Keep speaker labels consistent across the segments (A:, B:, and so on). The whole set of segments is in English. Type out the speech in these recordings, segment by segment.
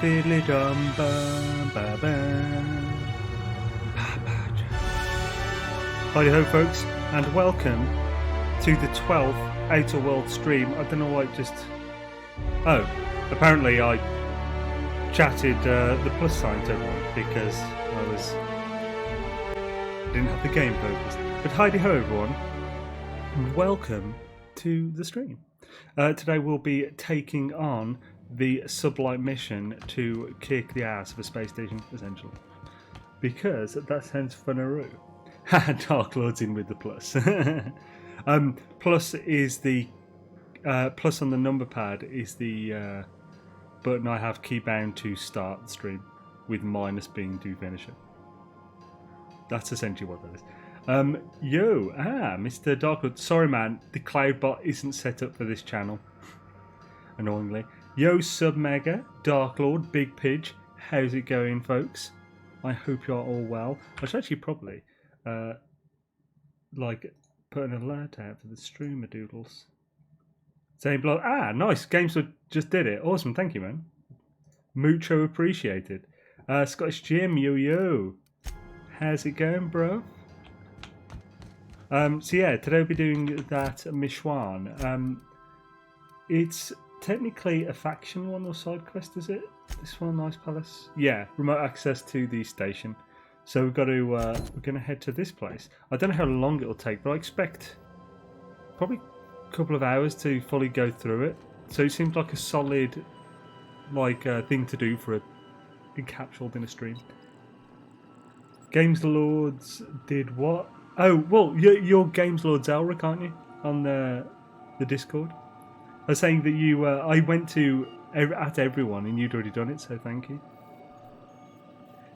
A: Fiddly dum bum ba bum. Howdy ho, folks, and welcome to the 12th Outer Worlds stream. I don't know why it just. Oh, apparently I chatted the plus sign to everyone because didn't have the game focused. But howdy ho, everyone, and welcome to the stream. Today we'll be taking on the sublight mission to kick the ass of a space station, essentially, because that sounds funaroo. Dark Lord's in with the plus. Plus is the plus on the number pad is the button I have keybound to start the stream, with minus being to finish it. That's essentially what that is. Mr. Dark Lord. Sorry, man, the cloud bot isn't set up for this channel. Annoyingly. Yo, Submega, Dark Lord, Big Pidge. How's it going, folks? I hope you're all well. I should actually probably put an alert out for the streamer doodles. Saying blow. Nice. GameStop just did it. Awesome. Thank you, man. Mucho appreciated. Scottish Jim, yo. How's it going, bro? So yeah, today we'll be doing that Mishwan. It's technically a faction one or side quest, is it? This one, Nice Palace. Yeah, remote access to the station. So we've got to we're going to head to this place. I don't know how long it'll take, but I expect probably a couple of hours to fully go through it. So it seems like a solid thing to do for encapsulated in a stream. Games Lords did what? Oh, well, you're Games Lords Elric, aren't you? On the Discord. I was saying that you. I went to at everyone and you'd already done it, so thank you.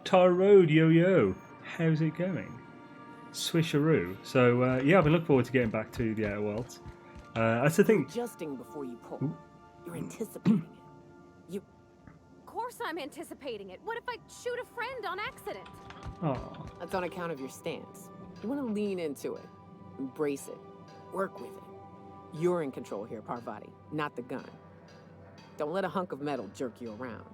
A: Tar Road, yo. How's it going? Swisharoo. So yeah, I've been looking forward to getting back to the Outer Worlds. That's the thing.
B: Adjusting before you pull.
A: Ooh.
B: You're anticipating it.
C: Of course I'm anticipating it. What if I shoot a friend on accident?
A: Oh.
B: That's on account of your stance. You want to lean into it, embrace it, work with it. You're in control here, Parvati, not the gun. Don't let a hunk of metal jerk you around.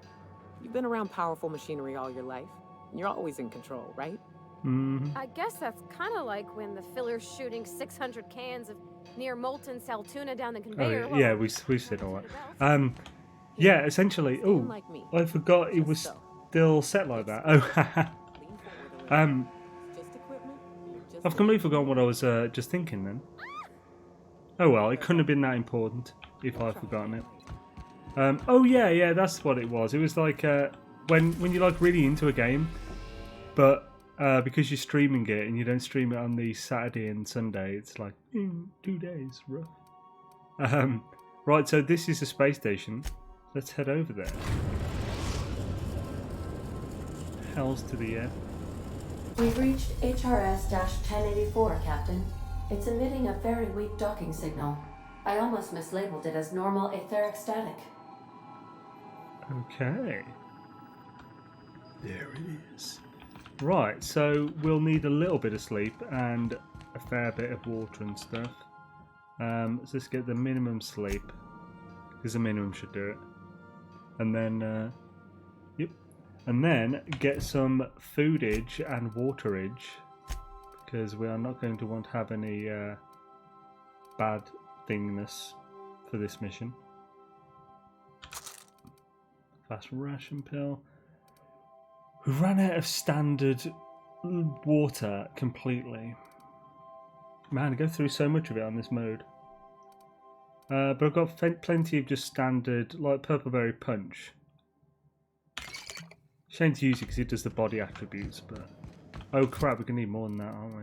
B: You've been around powerful machinery all your life, and you're always in control, right?
A: Mm-hmm.
C: I guess that's kind of like when the filler's shooting 600 cans of near molten sal tuna down the conveyor.
A: Yeah, we said all that. Yeah, essentially. Oh,
B: Like me.
A: I forgot it was still set like that. Oh,
B: Just equipment.
A: I've completely forgotten what I was just thinking then. Oh well, it couldn't have been that important if I'd forgotten it. Oh yeah, that's what it was. It was like when you're like really into a game, but because you're streaming it and you don't stream it on the Saturday and Sunday, it's like 2 days, rough. Right, so this is a space station. Let's head over there. Hells to the air.
D: We've reached HRS-1084, Captain. It's emitting a very weak docking signal. I almost mislabeled it as normal etheric static.
A: Okay. There it is. Right, so we'll need a little bit of sleep and a fair bit of water and stuff. So let's get the minimum sleep, because the minimum should do it. And then, and then get some foodage and waterage, because we are not going to want to have any bad thingness for this mission. Fast ration pill. We ran out of standard water completely. Man, I go through so much of it on this mode. But I've got plenty of just standard, like Purple Berry Punch. Shame to use it because it does the body attributes, but... Oh crap, we're going to need more than that, aren't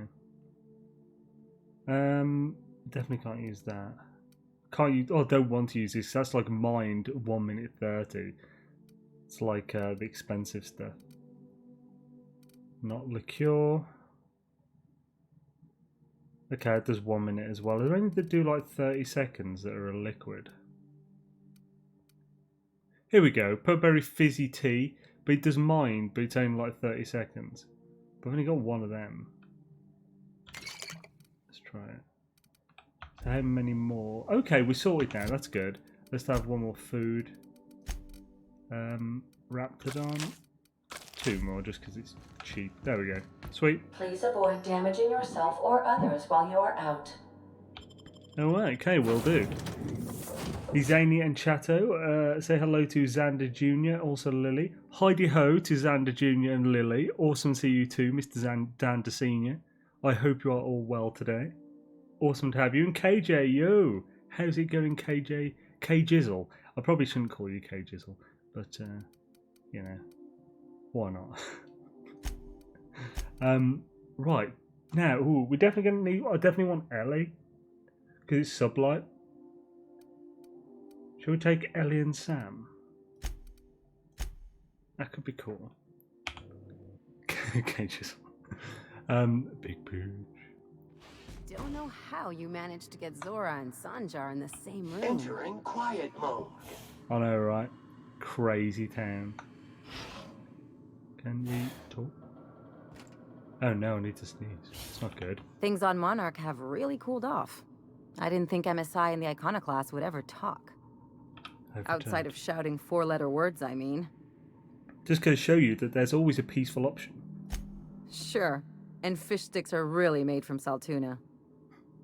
A: we? Definitely can't use that. Can't use... Oh, don't want to use this. That's like mined 1 minute 30. It's like the expensive stuff. Not liqueur. Okay, it does 1 minute as well. Is there any that do like 30 seconds that are a liquid? Here we go. Purberry Fizzy Tea. But it does mine, but it's only like 30 seconds. But I've only got one of them. Let's try it. So how many more? Okay, we sorted now. That's good. Let's have one more food. Raptidon. 2 more just because it's cheap. There we go. Sweet.
D: Please avoid damaging yourself or others while you are out.
A: Alright, okay, will do. Xaine and Chateau, say hello to Xander Jr., also Lily. Heidi ho to Xander Jr. and Lily. Awesome to see you too, Mr. Dander Sr. I hope you are all well today. Awesome to have you. And KJ, yo! How's it going, KJ? K-Jizzle. I probably shouldn't call you K-Jizzle, but, you know, why not? Right. Now, we definitely going to need... I definitely want Ellie, because it's sublight. Shall we take Ellie and Sam? That could be cool. Okay, just big pooch.
E: Don't know how you managed to get Zora and Sanjar in the same room.
F: Entering quiet mode.
A: I know, right? Crazy town. Can we talk? Oh no, I need to sneeze. It's not good.
E: Things on Monarch have really cooled off. I didn't think MSI and the Iconoclast would ever talk. Outside of shouting 4-letter words, I mean.
A: Just goes to show you that there's always a peaceful option.
E: Sure. And fish sticks are really made from Saltuna.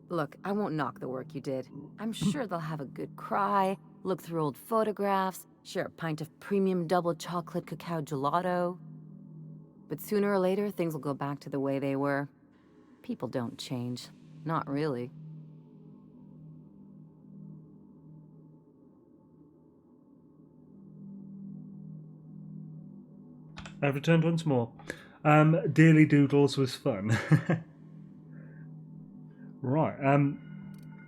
E: Look, I won't knock the work you did. I'm sure they'll have a good cry, look through old photographs, share a pint of premium double chocolate cacao gelato. But sooner or later, things will go back to the way they were. People don't change. Not really.
A: I've returned once more. Dearly Doodles was fun. Right.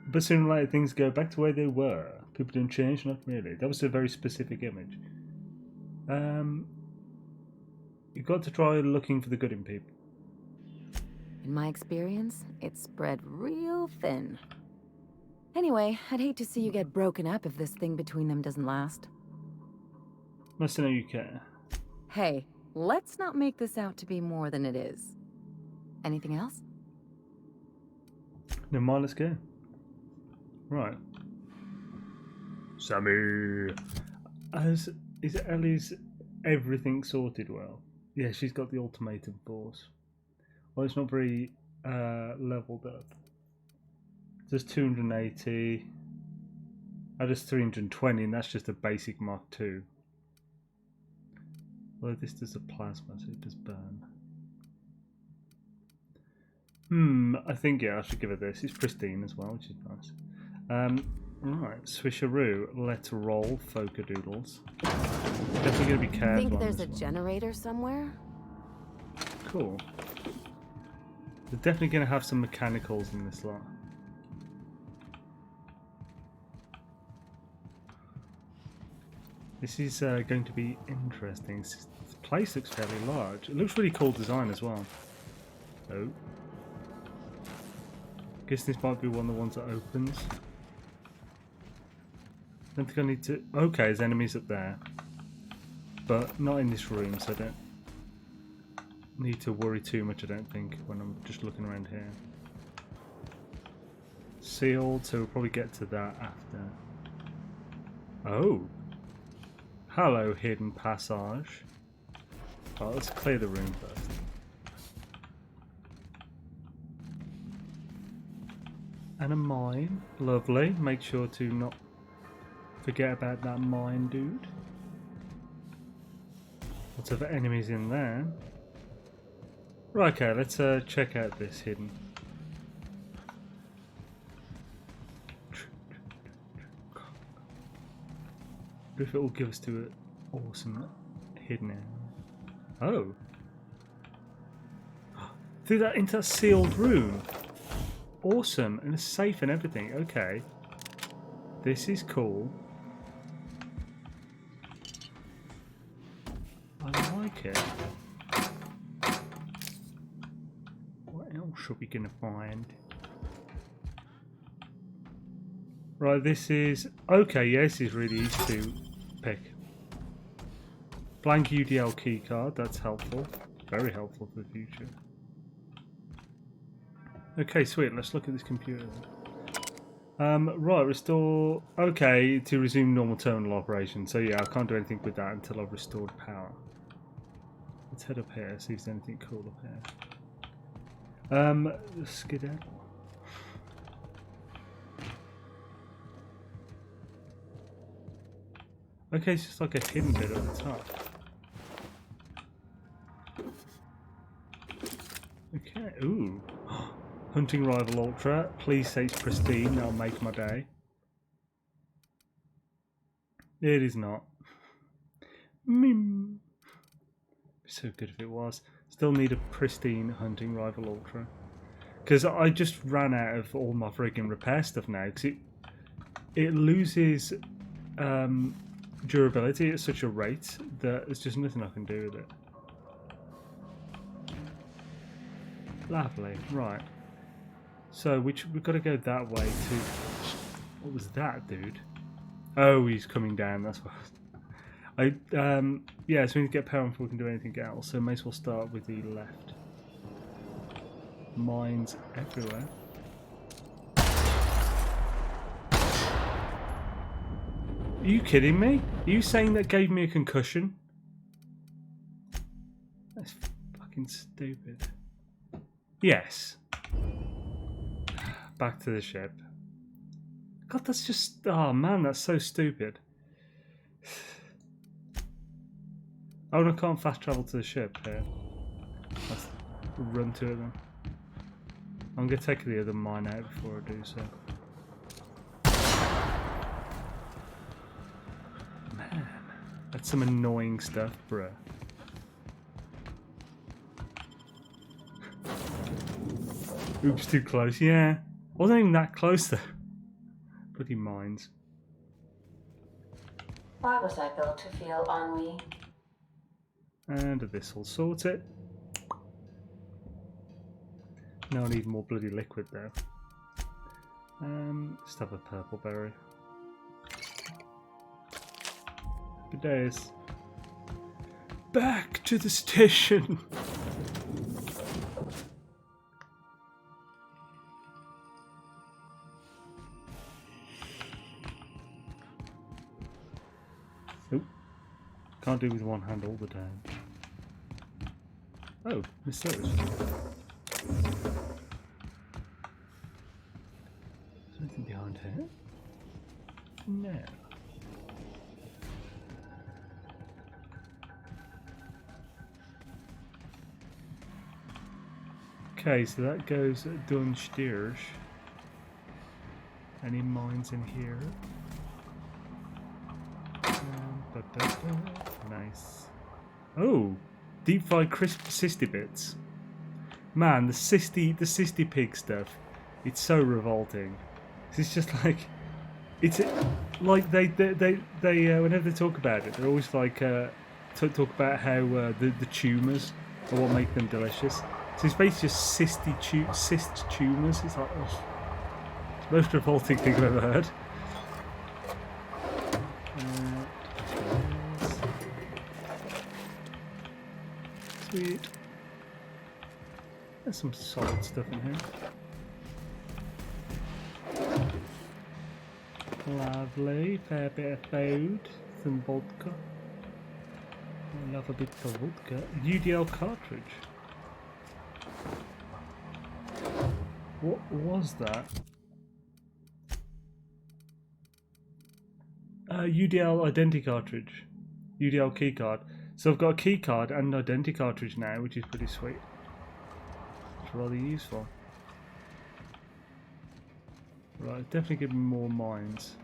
A: But sooner or later things go back to where they were. People didn't change, not really. That was a very specific image. You've got to try looking for the good in people.
E: In my experience, it's spread real thin. Anyway, I'd hate to see you get broken up if this thing between them doesn't last.
A: Nice to know you care.
E: Hey, let's not make this out to be more than it is. Anything else?
A: Never mind, let's go. Right. Sammy! Is Ellie's everything sorted well? Yeah, she's got the ultimatum force. Well, it's not very leveled up. There's 280. Oh, there's 320, and that's just a basic Mark II. Well, this does a plasma, so it does burn. I think, yeah, I should give it this. It's pristine as well, which is nice. Right, swisharoo. Let's roll Focadoodles. Definitely going to be careful.
E: Think there's a generator somewhere?
A: Cool. They're definitely going to have some mechanicals in this lot. This is going to be interesting. This place looks fairly large. It looks really cool design as well. Oh. Guess this might be one of the ones that opens. Don't think I need to... Okay, there's enemies up there. But not in this room, so I don't need to worry too much, I don't think, when I'm just looking around here. Sealed, so we'll probably get to that after. Oh! Hello, hidden passage. Oh, let's clear the room first. And a mine. Lovely. Make sure to not forget about that mine, dude. Lots of enemies in there. Right, okay, let's check out this hidden. If it will give us to an awesome hidden area. Oh! Through that into that sealed room. Awesome, and it's safe and everything. Okay. This is cool. I like it. What else are we gonna find? Right, this is... Okay, yeah, this is really easy to pick. Blank UDL keycard, that's helpful. Very helpful for the future. Okay, sweet, let's look at this computer. Right, restore. Okay, to resume normal terminal operation. So yeah, I can't do anything with that until I've restored power. Let's head up here, see if there's anything cool up here. Skedaddle. Okay, it's just like a hidden bit at the top. Okay, ooh. Hunting Rival Ultra. Please say it's pristine, that'll make my day. It is not. Mmm. So good if it was. Still need a pristine Hunting Rival Ultra. Because I just ran out of all my friggin' repair stuff now. Because it loses durability at such a rate that there's just nothing I can do with it. Lovely. Right. So we've got to go that way to... What was that, dude? Oh, he's coming down. That's what. Yeah. So we need to get power before we can do anything else. So may as well start with the left. Mines everywhere. Are you kidding me? Are you saying that gave me a concussion? That's fucking stupid. Yes. Back to the ship. God, that's just... Oh, man, that's so stupid. Oh, and I can't fast travel to the ship here. Let's run to it then. I'm going to take the other mine out before I do so. Man, that's some annoying stuff, bruh. Oops, too close. Yeah. Wasn't even that close though. Bloody mines.
D: Why was I built to feel ennui?
A: And this will sort it. Now I need more bloody liquid though. Just have a purple berry. Good days. Back to the station. Nope. Can't do with one hand all the time. Oh, mysterious. Something behind here? No. Okay, so that goes downstairs. Any mines in here? Nice. Oh, deep fried crisp cysty bits. Man, the cysty pig stuff. It's so revolting. It's just like, it's like they whenever they talk about it, they're always like talk about how the tumours are what make them delicious. So it's basically just cyst tumours. It's like, oh, it's the most revolting thing I've ever heard. Sweet. There's some solid stuff in here. Lovely, fair bit of food, some vodka. I love a bit of vodka. UDL cartridge. What was that? UDL identity cartridge. UDL keycard. So I've got a keycard and an identity cartridge now, which is pretty sweet. It's rather useful. Right, definitely give me more mines.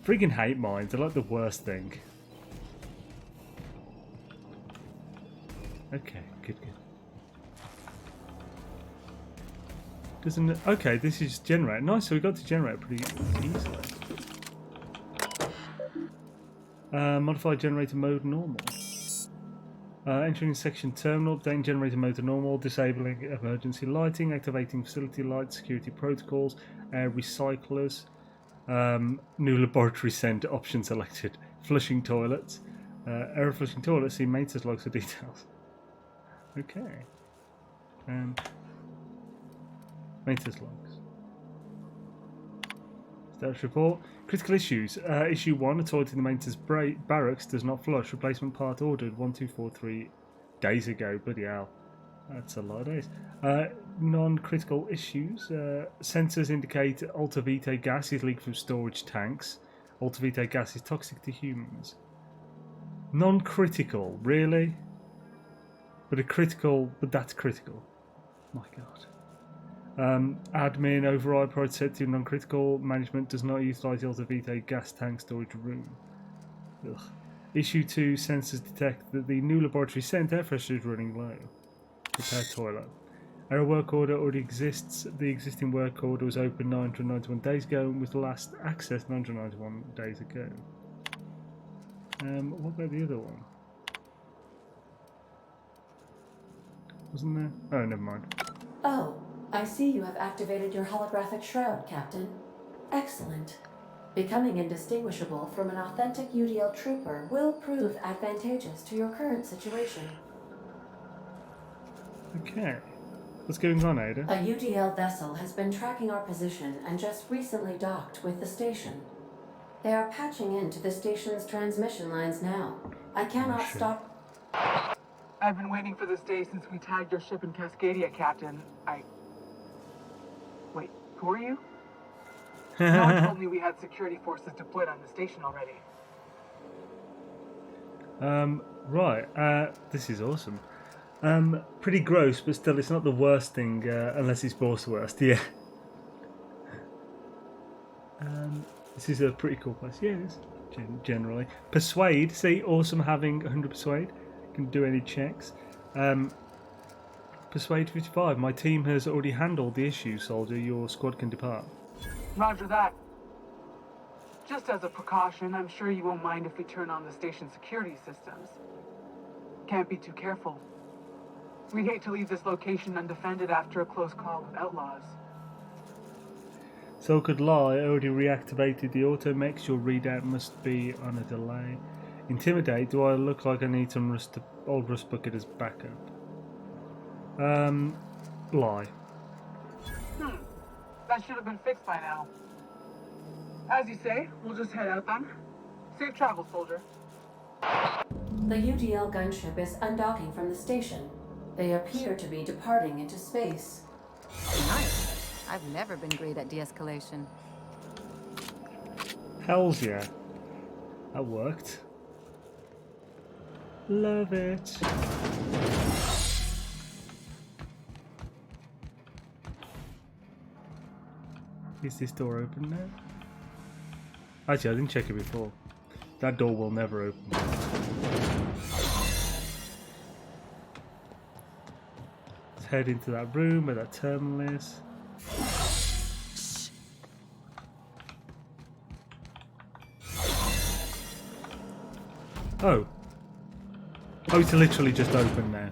A: Freaking hate mines, they're like the worst thing. Okay, good. Doesn't okay, this is generate. Nice, so we got to generate pretty easily. Modify generator mode normal. Entering section terminal, updating generator mode to normal, disabling emergency lighting, activating facility lights, security protocols, air recyclers, new laboratory center option selected, flushing toilets, Error flushing toilet. See maintenance logs for details. Okay. Maintenance logs. Status report. Critical issues. Issue 1. A toilet in the maintenance barracks does not flush. Replacement part ordered 1243 days ago. Bloody hell. That's a lot of days. Non-critical issues. Sensors indicate ultraviolet gas is leaked from storage tanks. Ultraviolet gas is toxic to humans. Non-critical, really? But that's critical. My God. Admin override priority set to non-critical. Management does not utilise the ultraviolet gas tank storage room. Ugh. Issue 2, sensors detect that the new laboratory sent air pressure is running low. Repair toilet. Error work order already exists. The existing work order was opened 991 days ago and was last accessed 991 days ago. What about the other one? Wasn't there? Oh, never mind.
D: Oh, I see you have activated your holographic shroud, Captain. Excellent. Becoming indistinguishable from an authentic UDL trooper will prove advantageous to your current situation.
A: Okay. What's going on, Ada?
D: A UDL vessel has been tracking our position and just recently docked with the station. They are patching into the station's transmission lines now. I cannot stop.
F: I've been waiting for this day since we tagged your ship in Cascadia, Captain. Wait, who are you? No one told me we had security forces deployed on the station already.
A: Right. This is awesome. Pretty gross, but still, it's not the worst thing, unless it's boss worst. Yeah. This is a pretty cool place. Yeah, it is. Generally. Persuade. See, awesome having 100 persuade. Can do any checks. Persuade 55. My team has already handled the issue, soldier. Your squad can depart.
F: Roger that. Just as a precaution, I'm sure you won't mind if we turn on the station security systems. Can't be too careful. We'd hate to leave this location undefended after a close call with outlaws.
A: So could lie. I already reactivated the auto mix. Your readout must be on a delay. Intimidate. Do I look like I need some old rust bucket as backup? Lie.
F: That should have been fixed by now. As you say, we'll just head out then. Safe travel, soldier.
D: The UDL gunship is undocking from the station. They appear to be departing into space.
E: Nice. I've never been great at de-escalation.
A: Hells yeah. That worked. Love it. Is this door open now? Actually, I didn't check it before. That door will never open. Let's head into that room where that terminal is. Oh. Oh, it's literally just open now.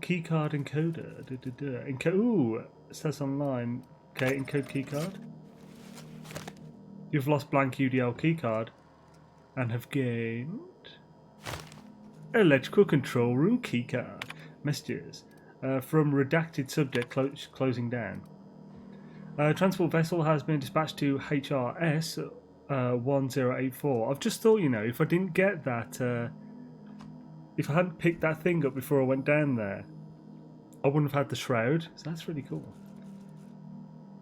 A: Keycard encoder. Ooh, it says online. Okay, encode keycard. You've lost blank UDL keycard and have gained electrical control room keycard. Messages from redacted subject closing down. Transport vessel has been dispatched to HRS 1084. I've just thought, you know, if I didn't get that, if I hadn't picked that thing up before I went down there, I wouldn't have had the shroud. So that's really cool.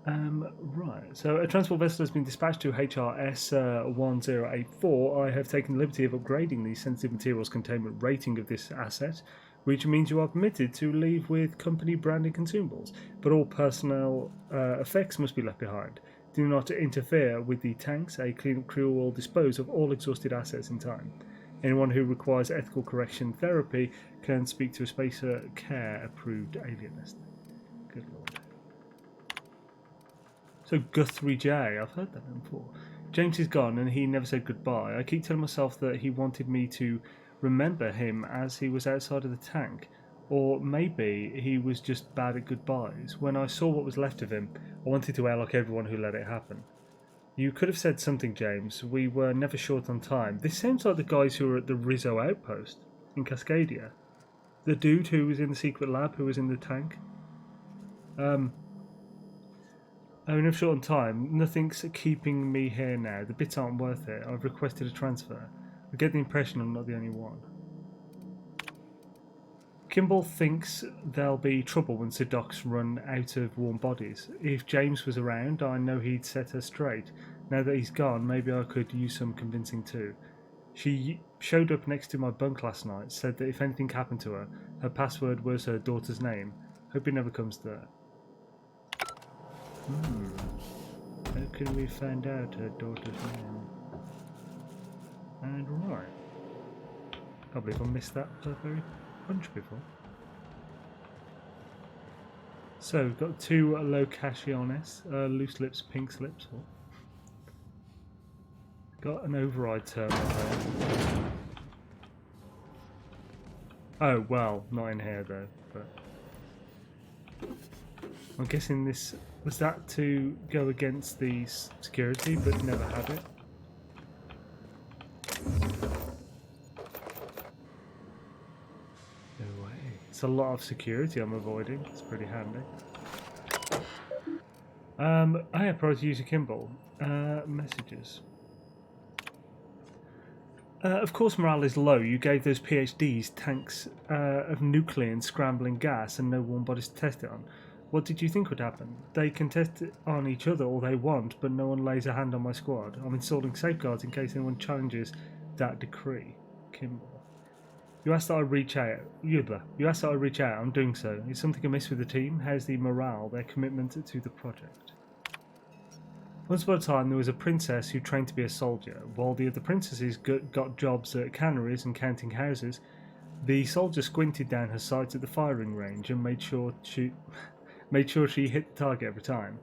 A: Right, so a transport vessel has been dispatched to HRS 1084. I have taken the liberty of upgrading the sensitive materials containment rating of this asset, which means you are permitted to leave with company branded consumables, but all personnel effects must be left behind. Do not interfere with the tanks. A cleanup crew will dispose of all exhausted assets in time. Anyone who requires ethical correction therapy can speak to a Spacer Care approved alienist. Good lord. So Guthrie J, I've heard that name before. James is gone and he never said goodbye. I keep telling myself that he wanted me to remember him as he was outside of the tank. Or maybe he was just bad at goodbyes. When I saw what was left of him, I wanted to air like everyone who let it happen. You could have said something, James. We were never short on time. This sounds like the guys who were at the Rizzo outpost in Cascadia. The dude who was in the secret lab, who was in the tank. I'm never short on time. Nothing's keeping me here now. The bits aren't worth it. I've requested a transfer. I get the impression I'm not the only one. Kimball thinks there'll be trouble once the docks run out of warm bodies. If James was around, I know he'd set her straight. Now that he's gone, maybe I could use some convincing too. She showed up next to my bunk last night, said that if anything happened to her, her password was her daughter's name. Hope it never comes to that. How can we find out her daughter's name? And right. Can't believe I missed that very punch before. So we've got 2 locaciones, loose lips, pink slips. Got an override terminal there. Oh well, not in here though. But I'm guessing this was that to go against the security, but never had it. It's a lot of security I'm avoiding. It's pretty handy. Oh yeah, priority user Kimball. Messages. Of course morale is low. You gave those PhDs tanks of nuclear and scrambling gas and no warm bodies to test it on. What did you think would happen? They can test it on each other all they want, but no one lays a hand on my squad. I'm installing safeguards in case anyone challenges that decree. Kimball. You asked that I reach out. You asked that I reach out. I'm doing so. Is something amiss with the team? How's the morale, their commitment to the project? Once upon a time, there was a princess who trained to be a soldier. While the other princesses got jobs at canneries and counting houses, the soldier squinted down her sights at the firing range and made sure she hit the target every time.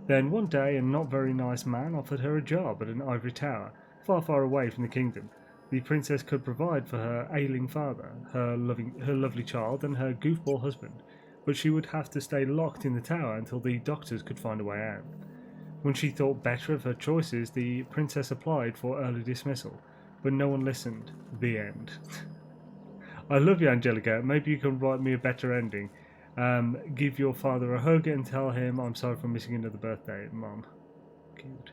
A: Then one day, a not very nice man offered her a job at an ivory tower, far, far away from the kingdom. The princess could provide for her ailing father, her lovely child, and her goofball husband, but she would have to stay locked in the tower until the doctors could find a way out. When she thought better of her choices, the princess applied for early dismissal, but no one listened. The end. I love you, Angelica. Maybe you can write me a better ending. Give your father a hug and tell him I'm sorry for missing another birthday, Mum. Cute.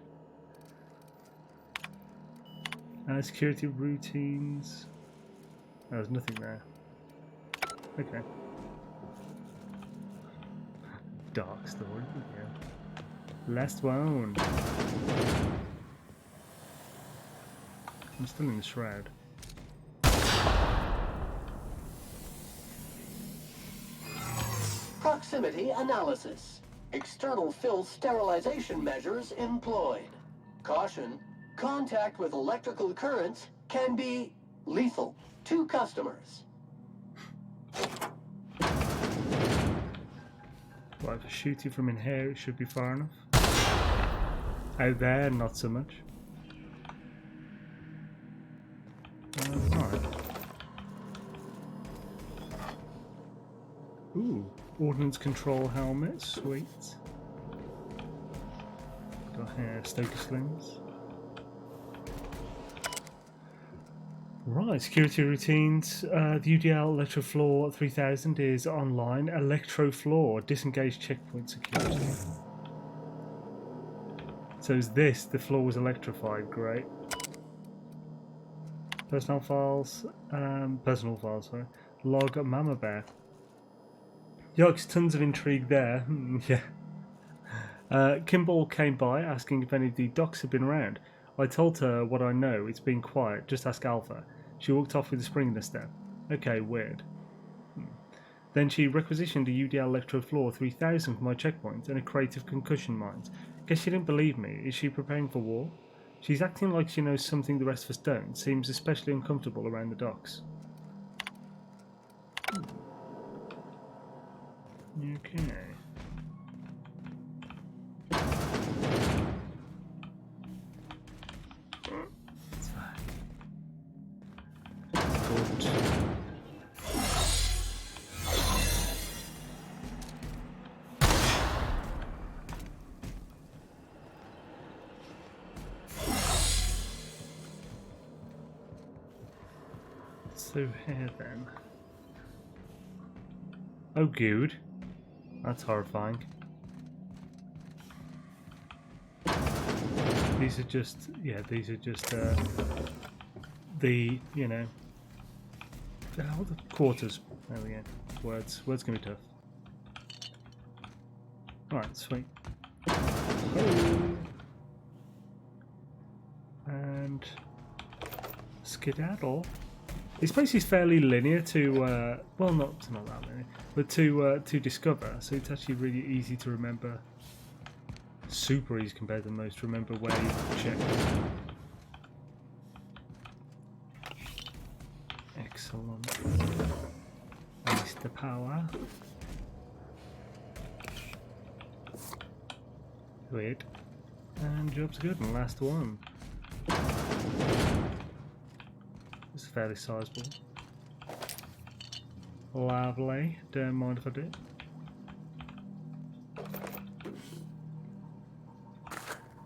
A: Security routines. There's nothing there. Okay. Dark story. Yeah. Last one. I'm still in the shroud.
G: Proximity analysis. External fill sterilization measures employed. Caution. Contact with electrical currents can be lethal to customers.
A: Well, if I shoot you from in here, it should be far enough. Out there, not so much. Right. Ooh, ordnance control helmet, sweet. Got here, Stoker slings. Right, security routines. The UDL Electrofloor 3000 is online. Electrofloor, disengage checkpoint security. So is this, the floor was electrified, great. Personal files, sorry. Log Mama Bear. Yikes, tons of intrigue there. Yeah. Kimball came by asking if any of the docs had been around. I told her what I know, it's been quiet, just ask Alpha. She walked off with a spring in her step. Okay, weird. Then she requisitioned a UDL Electrofloor 3000 for my checkpoint and a crate of concussion mines. Guess she didn't believe me. Is she preparing for war? She's acting like she knows something the rest of us don't. Seems especially uncomfortable around the docks. Okay. through here then? Oh, good. That's horrifying. These are just, yeah, these are just the, you know, the quarters. There we go. Words gonna be tough. Alright, sweet. And skedaddle. This place is fairly linear to, well, not that linear, but to discover. So it's actually really easy to remember. Super easy compared to most. Remember where you check. Excellent. Mr. Power. Wait. And job's good. And last one. It's fairly sizable. Lovely. Don't mind if I do.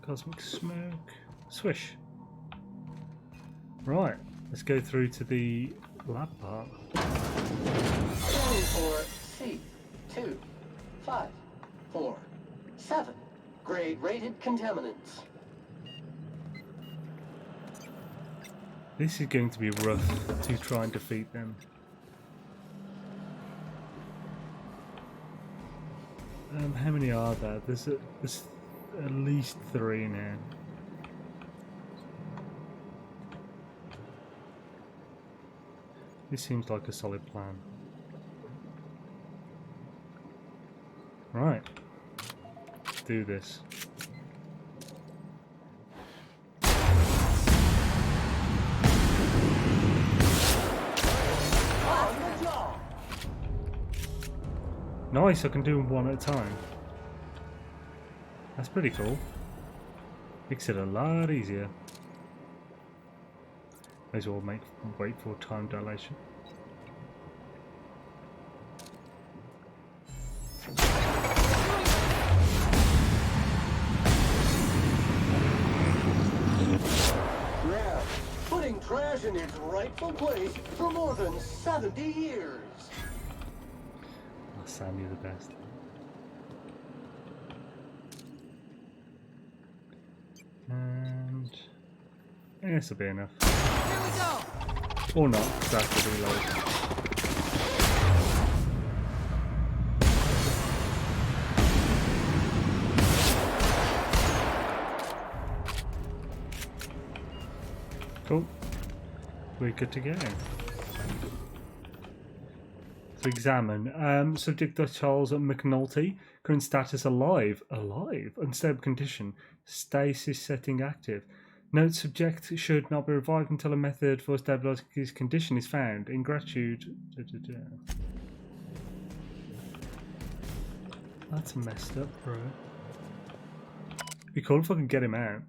A: Cosmic smoke. Swish. Right. Let's go through to the lab part.
G: Scanning for C2547. Grade rated contaminants.
A: This is going to be rough to try and defeat them. How many are there? There's at least 3 now. This seems like a solid plan. Right. Let's do this. Nice, I can do them one at a time. That's pretty cool. Makes it a lot easier. May as well wait for time dilation.
G: Yeah, putting trash in its rightful place for more than 70 years.
A: Oh, Sam, you're the best. And I guess it'll be enough.
E: Here we go!
A: Or not, because I have to reload. Cool. We're good to go. To examine. Subject Charles McNulty. Current status alive. Alive? Unstable condition. Stasis setting active. Note subject should not be revived until a method for stabilizing his condition is found. In gratitude. That's messed up, bro. It'd be cool if I could get him out.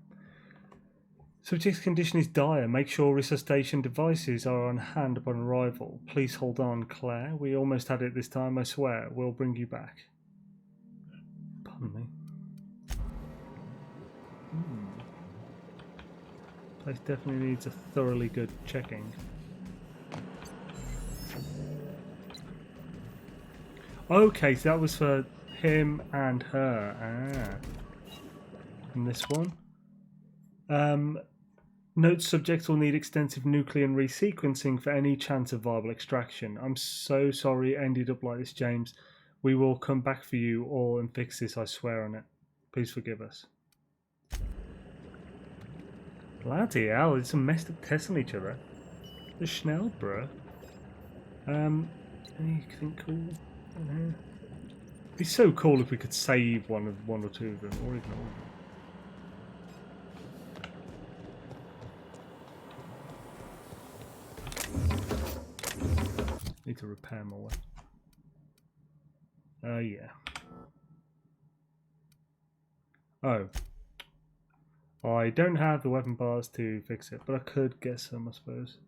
A: Subject's condition is dire. Make sure resuscitation devices are on hand upon arrival. Please hold on, Claire. We almost had it this time, I swear. We'll bring you back. Pardon me. Place definitely needs a thoroughly good checking. Okay, so that was for him and her. Ah. And this one. Note subject will need extensive nucleon resequencing for any chance of viable extraction. I'm so sorry it ended up like this, James. We will come back for you all and fix this, I swear on it. Please forgive us. Bloody hell, it's a messed up tests on each other. The Schnell, bro. Anything cool in here? It'd be so cool if we could save one or two of them, or even all of them. Need to repair my weapon. Yeah. Oh. I don't have the weapon bars to fix it, but I could get some, I suppose.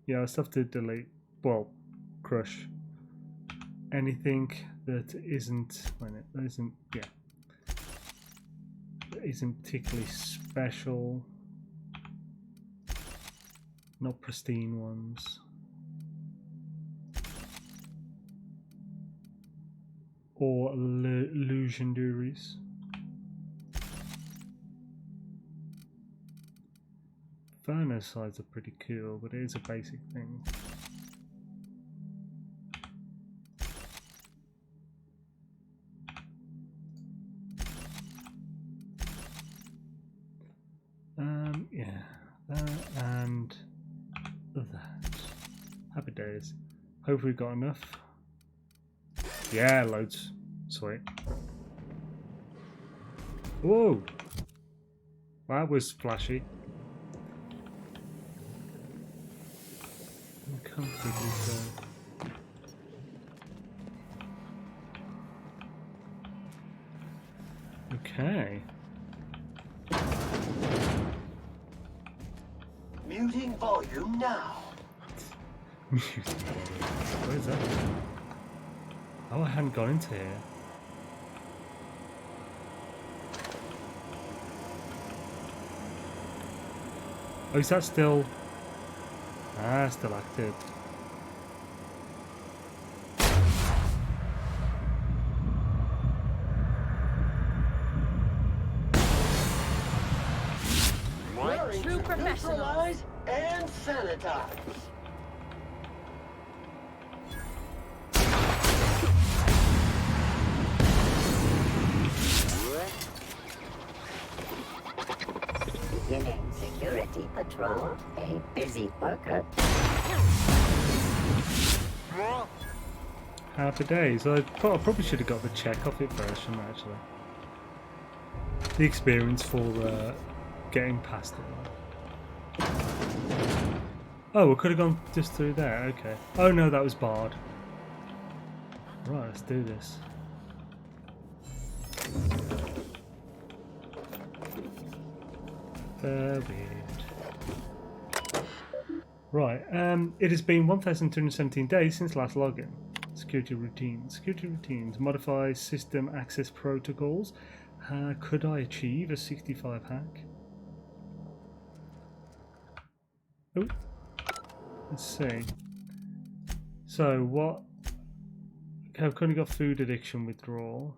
A: Yeah, I still have to delete. Well, crush anything that isn't. When it isn't. Yeah. isn't particularly special. Not pristine ones. Or legendaries. Furnace sides are pretty cool, but it is a basic thing. Yeah, that and that. Happy days. Hopefully we got enough. Yeah, loads. Sweet. Whoa! That was flashy. Uncomfortably so. Okay.
G: Muting volume now.
A: Where's that? Oh, I hadn't gone into here. Oh, is that still... Ah, still active.
G: Wearing
C: true
G: to
C: professionals.
G: neutralize and sanitize.
H: Beginning security patrol. A busy worker.
A: Happy days. I probably should have got the check off it first, shouldn't I, actually? The experience for getting past it. Oh, we could have gone just through there. Okay. Oh no, that was barred. Right, let's do this. Weird. Right, it has been 1,217 days since last login. Security routines. Security routines. Modify system access protocols. Could I achieve a 65 hack? Oh, let's see. So what? Okay, I've currently got food addiction withdrawal.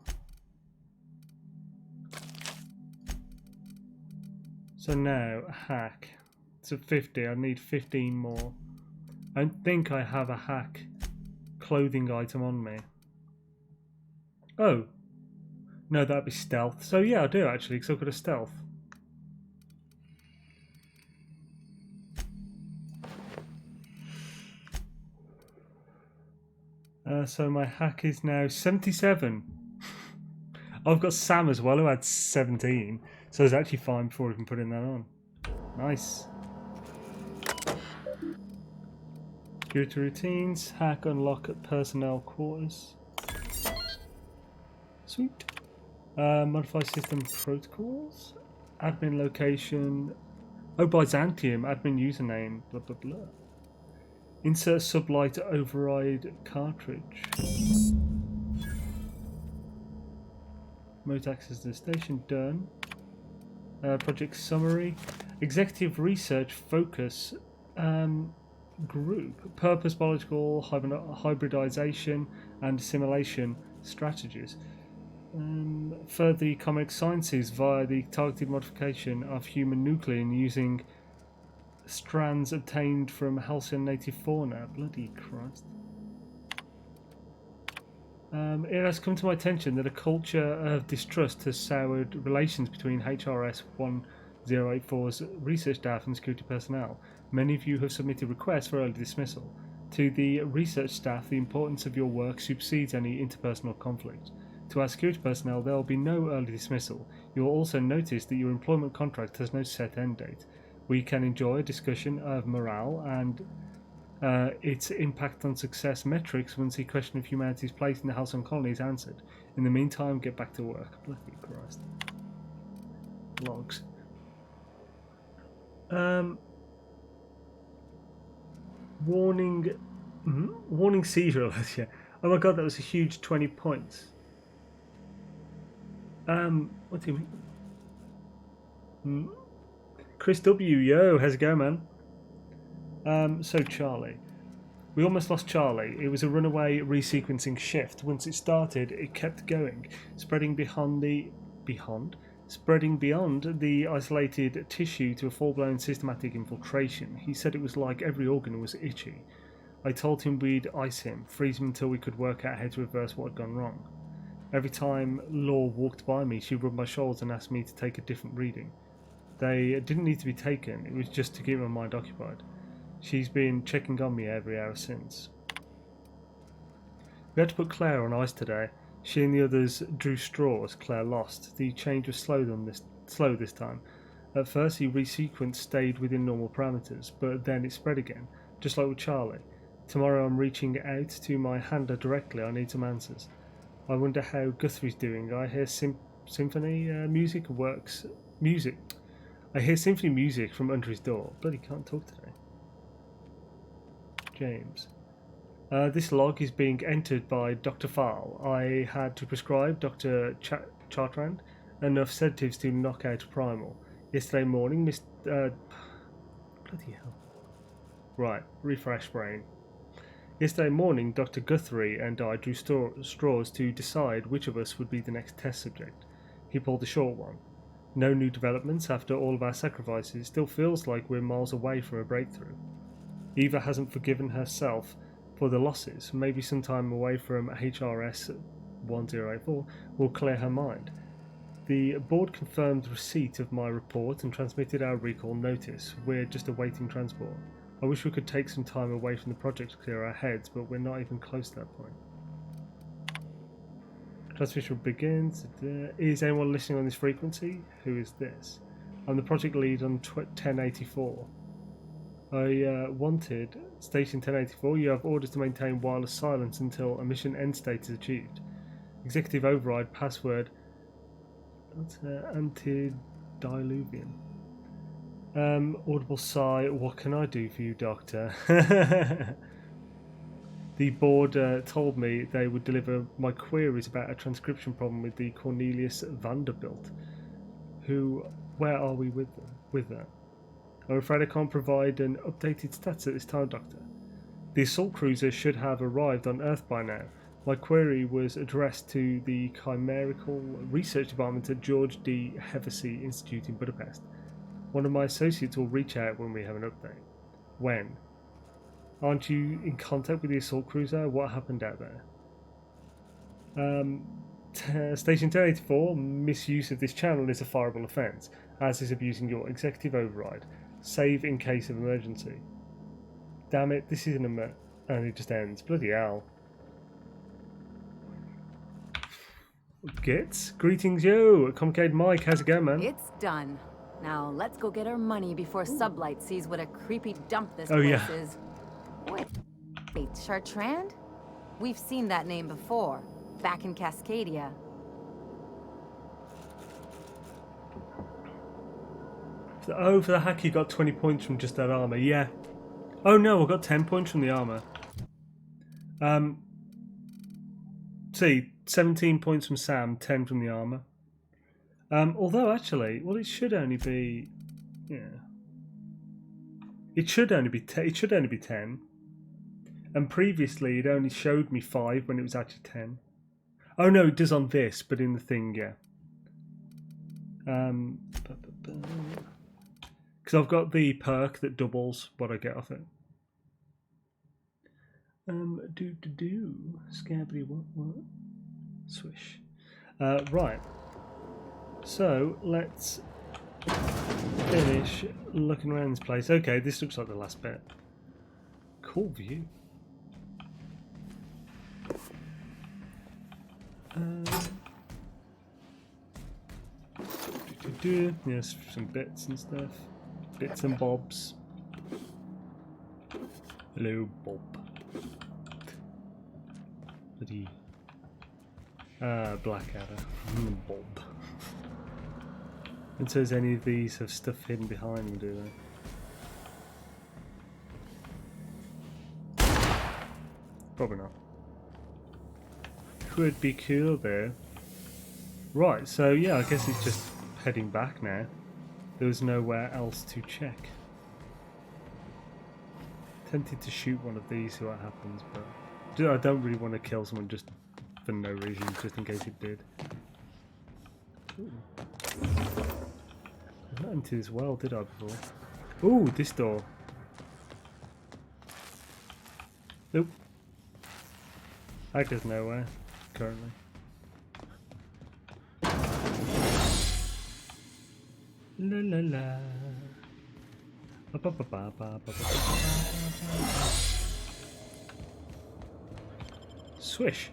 A: So now, hack. It's at 50, I need 15 more. I don't think I have a hack clothing item on me. Oh. No, that'd be stealth. So yeah, I do actually, because I've got a stealth. So my hack is now 77. I've got Sam as well, who had 17. So it's actually fine before we can put in that on. Nice. Security routines. Hack unlock at personnel quarters. Sweet. Modify system protocols. Admin location. Oh, Byzantium. Admin username. Blah, blah, blah. Insert sublight override cartridge. Remote access to the station. Done. Project summary. Executive research focus group. Purpose biological hybridization and assimilation strategies. Further the economic sciences via the targeted modification of human nuclein using strands obtained from Halcyon native fauna. Bloody Christ. It has come to my attention that a culture of distrust has soured relations between HRS 1084's research staff and security personnel. Many of you have submitted requests for early dismissal. To the research staff, the importance of your work supersedes any interpersonal conflict. To our security personnel, there will be no early dismissal. You will also notice that your employment contract has no set end date. We can enjoy a discussion of morale and its impact on success metrics once the question of humanity's place in the Halcyon colony is answered. In the meantime, get back to work. Bloody Christ. Logs. Warning. Warning seizure alert. Yeah. Oh my god, that was a huge 20 points. What do you mean? Chris W, yo, how's it going, man? So Charlie. We almost lost Charlie. It was a runaway resequencing shift. Once it started, it kept going, spreading beyond the isolated tissue to a full-blown systematic infiltration. He said it was like every organ was itchy. I told him we'd ice him, freeze him until we could work out how to reverse what had gone wrong. Every time Law walked by me, she rubbed my shoulders and asked me to take a different reading. They didn't need to be taken, it was just to keep my mind occupied. She's been checking on me every hour since. We had to put Claire on ice today. She and the others drew straws. Claire lost. The change was slow this time. At first, the resequence stayed within normal parameters, but then it spread again, just like with Charlie. Tomorrow I'm reaching out to my handler directly. I need some answers. I wonder how Guthrie's doing. I hear symphony music music. I hear symphony music from under his door. Bloody can't talk today. James. This log is being entered by Dr. Farl. I had to prescribe Dr. Chartrand enough sedatives to knock out Primal. Yesterday morning, bloody hell. Right, refresh brain. Yesterday morning, Dr. Guthrie and I drew straws to decide which of us would be the next test subject. He pulled the short one. No new developments after all of our sacrifices. It still feels like we're miles away from a breakthrough. Eva hasn't forgiven herself for the losses. Maybe some time away from HRS 1084 will clear her mind. The board confirmed receipt of my report and transmitted our recall notice. We're just awaiting transport. I wish we could take some time away from the project to clear our heads, but we're not even close to that point. Transmission begins. Is anyone listening on this frequency? Who is this? I'm the project lead on 1084. I wanted Station 1084. You have orders to maintain wireless silence until a mission end state is achieved. Executive override password. That's antediluvian. Audible sigh. What can I do for you, Doctor? The board told me they would deliver my queries about a transcription problem with the Cornelius Vanderbilt. Where are we with that? I'm afraid I can't provide an updated status at this time, Doctor. The assault cruiser should have arrived on Earth by now. My query was addressed to the Chimerical Research Department at George D. Hevesy Institute in Budapest. One of my associates will reach out when we have an update. When? Aren't you in contact with the assault cruiser? What happened out there? Station 1084, misuse of this channel is a fireable offence, as is abusing your executive override. Save in case of emergency. Damn it, this isn't and it just ends. Bloody hell. Gits? Greetings, yo! Comcade Mike, how's it going, man?
E: It's done. Now let's go get our money before Sublight sees what a creepy dump this place is. Wait, Chartrand? We've seen that name before, back in Cascadia.
A: Oh, for the hack you got 20 points from just that armour, yeah. Oh no, I got 10 points from the armour. See, 17 points from Sam, 10 from the armour. Although actually, well, it should only be, yeah. It should only be 10. And previously, it only showed me 5 when it was actually 10. Oh no, it does on this, but in the thing, yeah. Because I've got the perk that doubles what I get off it. Scabbity, what? Swish. Right. So, let's finish looking around this place. Okay, this looks like the last bit. Cool view. Yes, some bits and stuff. Bits and bobs. Hello, Bob. Bloody Blackadder. Bob. It says any of these have stuff hidden behind them, do they? Probably not. Could be cool though. Right, so yeah, I guess it's just heading back now. there was nowhere else to check. Tempted to shoot one of these, see what happens, but I don't really want to kill someone just for no reason, just in case it did. Ooh. I got into this well, did I before? Ooh, this door. Nope. That goes nowhere, currently. La la la. Ba, ba, ba, ba, ba, ba, ba. Swish.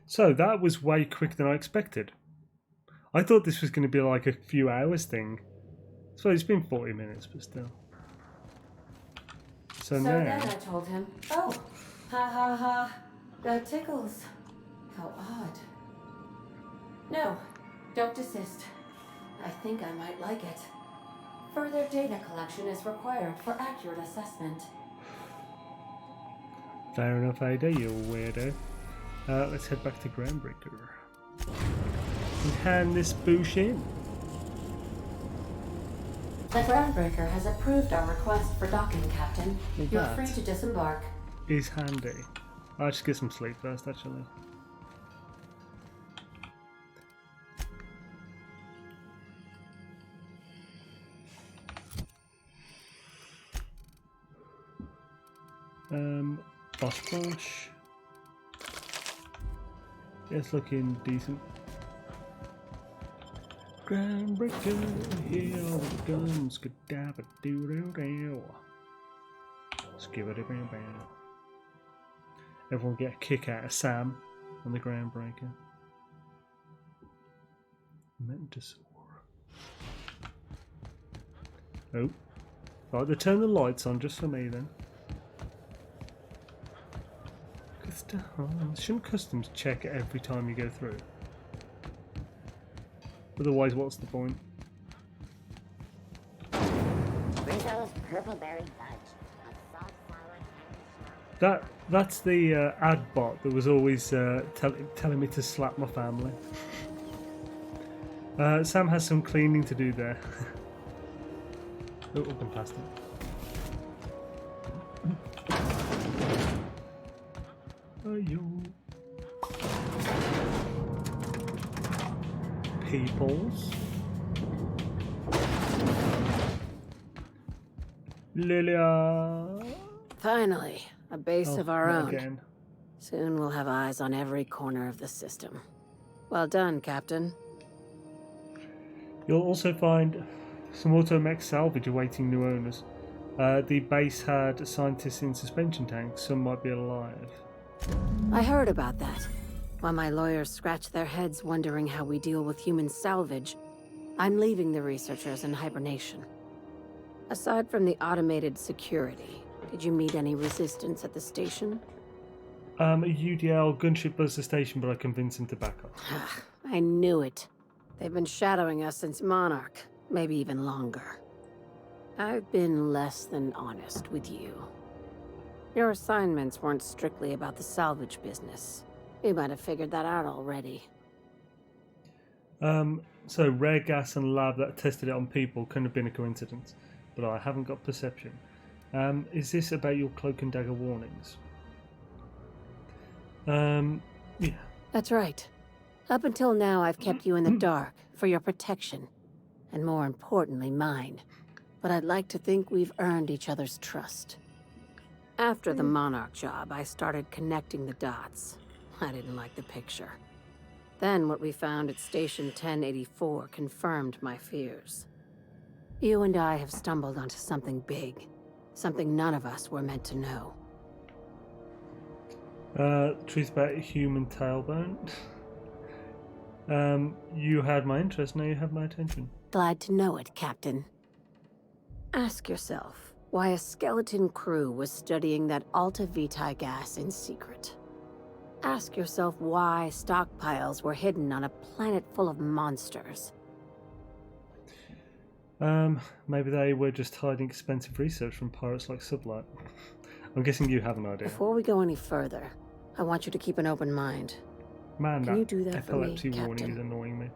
A: So that was way quicker than I expected. I thought this was going to be like a few hours thing. So it's been 40 minutes, but still. So now...
D: then I told him, oh, ha ha ha, that tickles. How odd. No, don't desist. I think I might like it. Further data collection is required for accurate assessment.
A: Fair enough, Ada, you weirdo. Let's head back to Groundbreaker. And hand this boosh in.
D: The Groundbreaker has approved our request for docking, Captain. You're free to disembark.
A: Is handy. I'll just get some sleep first, actually. Boss Bunch. Yeah, it's looking decent. Groundbreaker, here all the guns, skadabba-doo-doo-doo. Skibba-doo-bam-bam. Everyone get a kick out of Sam on the Groundbreaker. Mentosaur. Oh. Right, they turn the lights on just for me then. Shouldn't customs check every time you go through? Otherwise, what's the point?
H: Ringo's Purpleberry Fudge. A soft, sour candy shell.
A: That's the ad bot that was always telling me to slap my family. Sam has some cleaning to do there. Oh, up and past it. Peoples. Lilia.
C: Finally, a base of our own.
A: Again.
C: Soon we'll have eyes on every corner of the system. Well done, Captain.
A: You'll also find some automech salvage awaiting new owners. The base had scientists in suspension tanks. Some might be alive.
C: I heard about that. While my lawyers scratch their heads wondering how we deal with human salvage, I'm leaving the researchers in hibernation. Aside from the automated security, did you meet any resistance at the station?
A: A UDL gunship buzzed the station, but I convinced him to back up.
C: I knew it. They've been shadowing us since Monarch, maybe even longer. I've been less than honest with you. Your assignments weren't strictly about the salvage business. You might have figured that out already.
A: So rare gas and lab that tested it on people couldn't have been a coincidence, but I haven't got perception. Is this about your cloak and dagger warnings? Yeah.
C: That's right. Up until now, I've kept you in the dark for your protection, and more importantly, mine. But I'd like to think we've earned each other's trust. After the Monarch job, I started connecting the dots. I didn't like the picture. Then what we found at Station 1084 confirmed my fears. You and I have stumbled onto something big. Something none of us were meant to know.
A: Truth about human tailbone. You had my interest, now you have my attention.
C: Glad to know it, Captain. Ask yourself why a skeleton crew was studying that Alta Vitae gas in secret. Ask yourself why stockpiles were hidden on a planet full of monsters.
A: Maybe they were just hiding expensive research from pirates like Sublight. I'm guessing you have an idea.
C: Before we go any further, I want you to keep an open mind.
A: Man,
C: Can
A: that
C: you do that for me,
A: epilepsy warning
C: Captain?
A: is annoying me.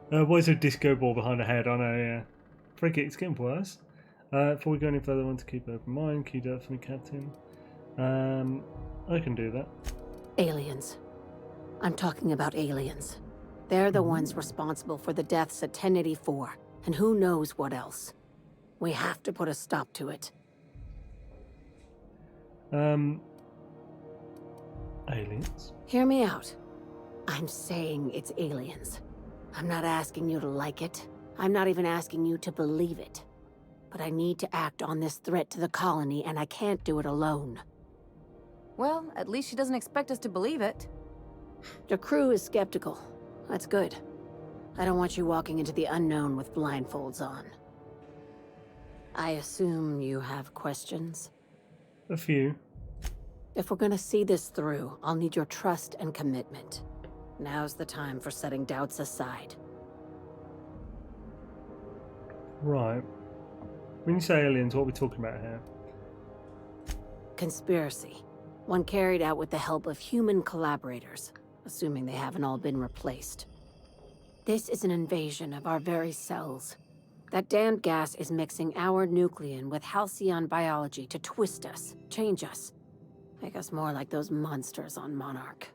A: Why is there a disco ball behind her head? I know, yeah. Frick it, it's getting worse. Before we go any further, I want to keep an open mind. Can you do that for me, Captain? I can do that.
C: Aliens. I'm talking about aliens. They're the ones responsible for the deaths at 1084, and who knows what else. We have to put a stop to it.
A: Aliens?
C: Hear me out. I'm saying it's aliens. I'm not asking you to like it. I'm not even asking you to believe it. But I need to act on this threat to the colony, and I can't do it alone.
E: Well, at least she doesn't expect us to believe it.
C: The crew is skeptical. That's good. I don't want you walking into the unknown with blindfolds on. I assume you have questions?
A: A few.
C: If we're gonna see this through, I'll need your trust and commitment. Now's the time for setting doubts aside.
A: Right. When you say aliens, what are we talking about here?
C: Conspiracy. One carried out with the help of human collaborators, assuming they haven't all been replaced. This is an invasion of our very cells. That damned gas is mixing our nucleon with Halcyon biology to twist us, change us, make us more like those monsters on Monarch.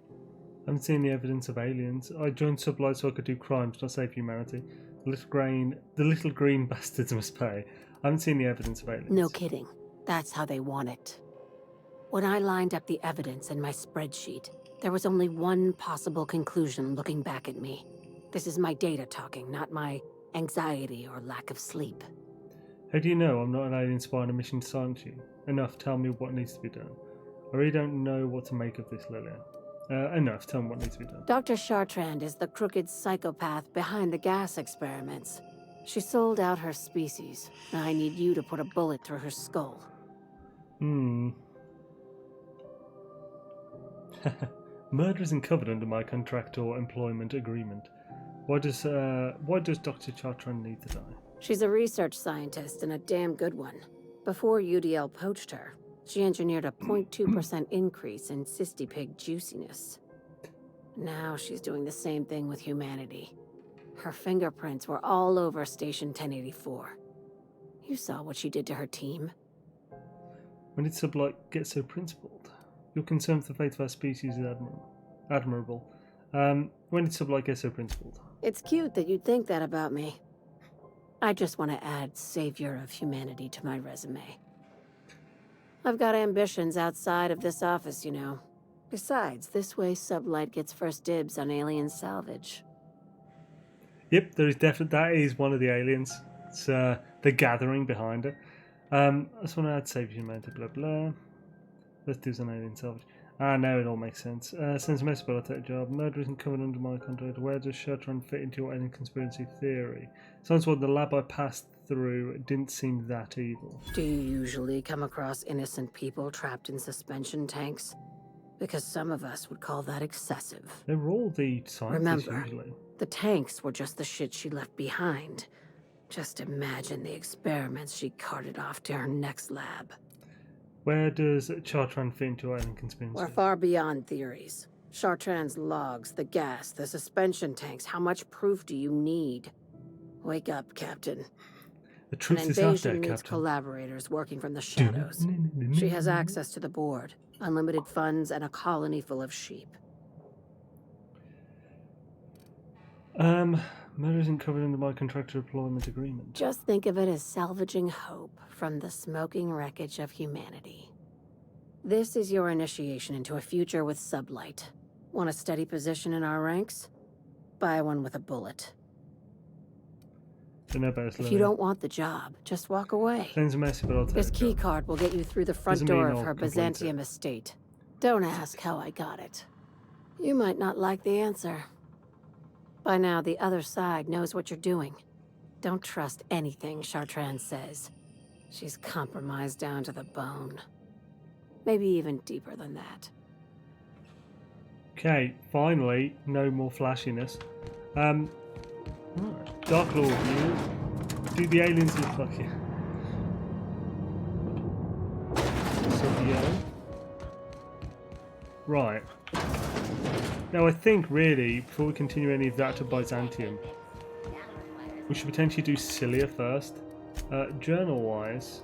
A: I haven't seen the evidence of aliens. I joined Sublight so I could do crimes, not save humanity. The little green bastards must pay. I haven't seen the evidence of aliens.
C: No kidding. That's how they want it. When I lined up the evidence in my spreadsheet, there was only one possible conclusion looking back at me. This is my data talking, not my anxiety or lack of sleep.
A: How do you know I'm not an alien spy on a mission to silence you? Enough, tell me what needs to be done. I really don't know what to make of this, Lillian. Enough, tell me what needs to be done.
C: Dr. Chartrand is the crooked psychopath behind the gas experiments. She sold out her species. Now I need you to put a bullet through her skull.
A: Murder isn't covered under my contractual employment agreement. Why does Dr. Chartrand need to die?
C: She's a research scientist and a damn good one. Before UDL poached her, she engineered a 0.2% increase in cystipig juiciness. Now she's doing the same thing with humanity. Her fingerprints were all over Station 1084. You saw what she did to her team.
A: When did Sublight get so principled? Your concern for the fate of our species is admirable. When did Sublight get so principled?
C: It's cute that you'd think that about me. I just want to add savior of humanity to my resume. I've got ambitions outside of this office, you know. Besides, this way Sublight gets first dibs on alien salvage.
A: Yep, there is that is one of the aliens. It's the gathering behind her. I just want to add save humanity, blah blah. Let's do some alien salvage. Now it all makes sense. Sends a message, but I'll take the job. Murder isn't covered under my contract. Where does Chartrand fit into your alien conspiracy theory? Sounds like the lab I passed through didn't seem that evil.
C: Do you usually come across innocent people trapped in suspension tanks? Because some of us would call that excessive.
A: They were all the scientists.
C: Remember,
A: usually.
C: The tanks were just the shit she left behind. Just imagine the experiments she carted off to her next lab.
A: Where does Chartrand fit into alien conspiracy?
C: We're far beyond theories. Chartrand's logs, the gas, the suspension tanks. How much proof do you need? Wake up, Captain.
A: The truth
C: An
A: is out there,
C: invasion needs
A: Captain.
C: collaborators working from the shadows. She has access to the board, unlimited funds, and a colony full of sheep.
A: Murder isn't covered under my contractual employment agreement.
C: Just think of it as salvaging hope from the smoking wreckage of humanity. This is your initiation into a future with Sublight. Want a steady position in our ranks? Buy one with a bullet. If you don't want the job, just walk away.
A: Sends a message, but I'll take
C: This
A: it.
C: key card will get you through the front
A: Doesn't
C: door
A: mean
C: of
A: I'll
C: her
A: complete
C: Byzantium estate. Don't ask how I got it. You might not like the answer. By now, the other side knows what you're doing. Don't trust anything Chartrand says. She's compromised down to the bone. Maybe even deeper than that.
A: Okay, finally, no more flashiness. Right. Dark Lord, you do the aliens look like you? Right. Now I think really, before we continue any of that to Byzantium, We should potentially do Cilia first. Journal-wise,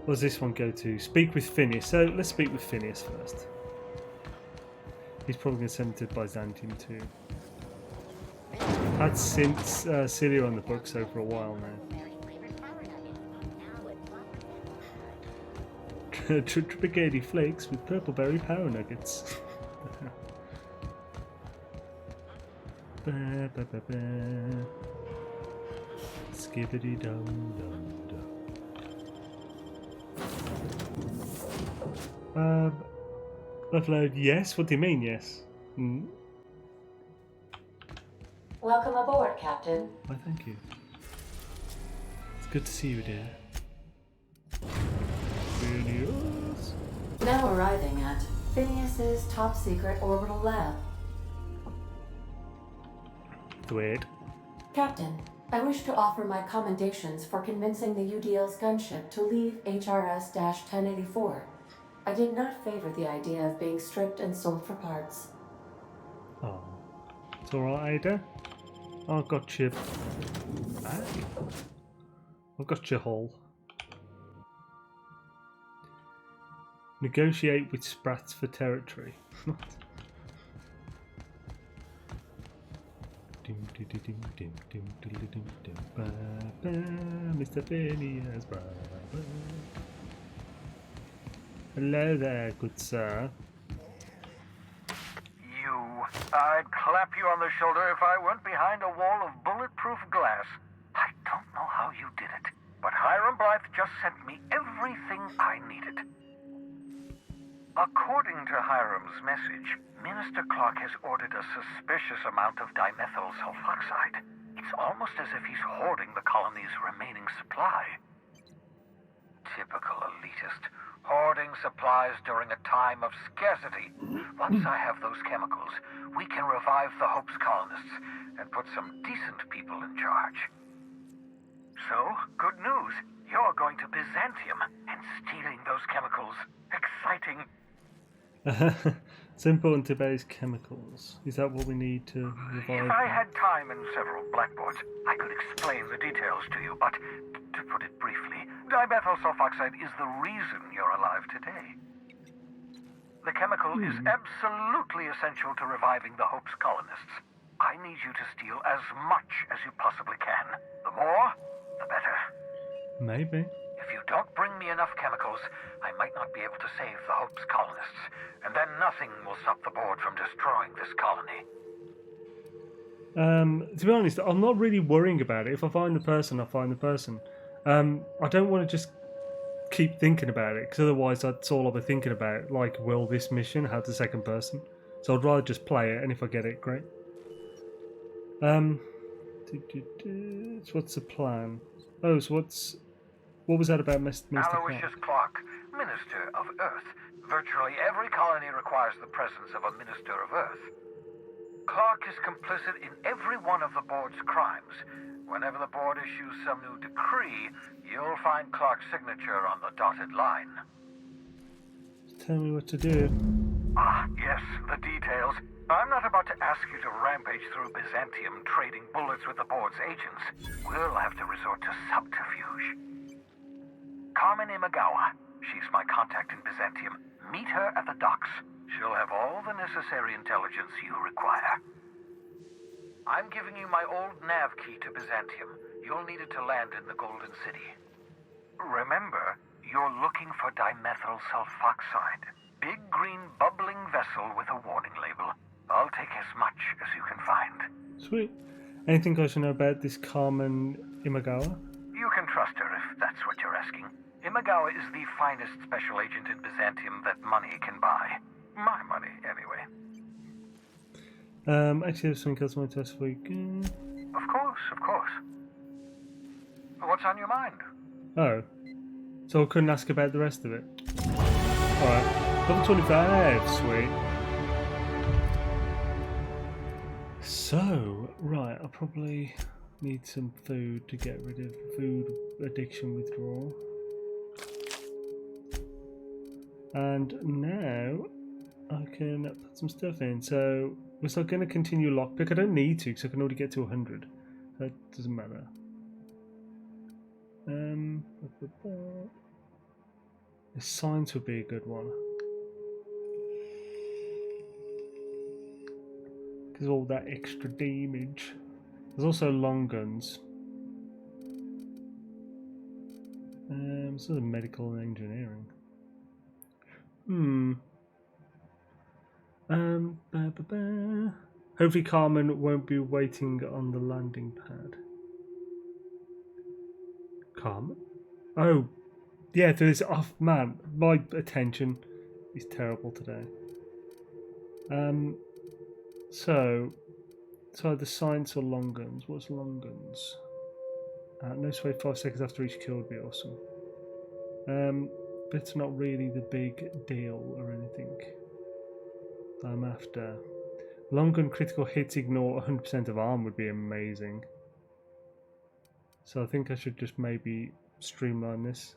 A: what does this one go to? Speak with Phineas. So let's speak with Phineas first. He's probably going to send it to Byzantium too. Had since Cilia on the books over a while now. Triplicati flakes with purple berry power nuggets. Skibbity dum dum dum. Upload yes? What do you mean yes?
D: Welcome aboard, Captain.
A: Why, thank you. It's good to see you, dear. Phineas.
D: Now arriving at Phineas's top secret orbital lab.
A: Weird.
D: Captain, I wish to offer my commendations for convincing the UDL's gunship to leave HRS-1084. I did not favor the idea of being stripped and sold for parts.
A: Oh. It's alright, Ada. I got you. I got your hull. Negotiate with Sprats for territory. Mr. Phineas. Hello there, good sir.
I: I'd clap you on the shoulder if I went behind a wall of bulletproof glass. I don't know how you did it, but Hiram Blythe just sent me everything I needed. According to Hiram's message, Minister Clark has ordered a suspicious amount of dimethyl sulfoxide. It's almost as if he's hoarding the colony's remaining supply. Typical elitist. Hoarding supplies during a time of scarcity. Once I have those chemicals, we can revive the Hope's colonists and put some decent people in charge. So, good news. You're going to Byzantium and stealing those chemicals. Exciting.
A: It's important to base chemicals. Is that what we need to revive?
I: If I had time and several blackboards, I could explain the details to you, but to put it briefly, dimethyl sulfoxide is the reason you're alive today. The chemical is absolutely essential to reviving the Hope's colonists. I need you to steal as much as you possibly can. The more, the better.
A: Maybe.
I: If you don't bring me enough chemicals, I might not be able to save the Hope's colonists, and then nothing will stop the board from destroying this colony.
A: To be honest, I'm not really worrying about it. If I find the person, I find the person. I don't want to just keep thinking about it, because otherwise that's all I'll be thinking about. Like, will this mission have the second person? So I'd rather just play it, and if I get it, great. So what's the plan? Oh, so what was that about Mr.
I: Aloysius Clark, Minister of Earth. Virtually every colony requires the presence of a Minister of Earth. Clark is complicit in every one of the board's crimes. Whenever the board issues some new decree, you'll find Clark's signature on the dotted line.
A: Tell me what to do.
I: Ah, yes, the details. I'm not about to ask you to rampage through Byzantium trading bullets with the board's agents. We'll have to resort to subterfuge. Carmen Imagawa. She's my contact in Byzantium. Meet her at the docks. She'll have all the necessary intelligence you require. I'm giving you my old nav key to Byzantium. You'll need it to land in the Golden City. Remember, you're looking for dimethyl sulfoxide. Big green bubbling vessel with a warning label. I'll take as much as you can find.
A: Sweet. Anything I should know about this Carmen Imagawa?
I: You can trust her if that's what you're asking. Imagawa is the finest special agent in Byzantium that money can buy. My money, anyway.
A: Actually, there's something else I want to ask for you.
I: Of course, of course. What's on your mind?
A: Oh. So I couldn't ask about the rest of it? Alright. Level 25, sweet. So, right, I probably need some food to get rid of food addiction withdrawal. And now I can put some stuff in. So we're still going to continue lockpick. I don't need to because I can already get to 100. That doesn't matter. The science would be a good one. Because all that extra damage. There's also long guns. This is medical and engineering. Hopefully Carmen won't be waiting on the landing pad. Carmen? Oh, yeah, there's... Oh, man, my attention is terrible today. So either science or long guns. What's long guns? No sway 5 seconds after each kill would be awesome. But it's not really the big deal or anything I'm after. Long gun critical hits ignore 100% of arm would be amazing. So I think I should just maybe streamline this.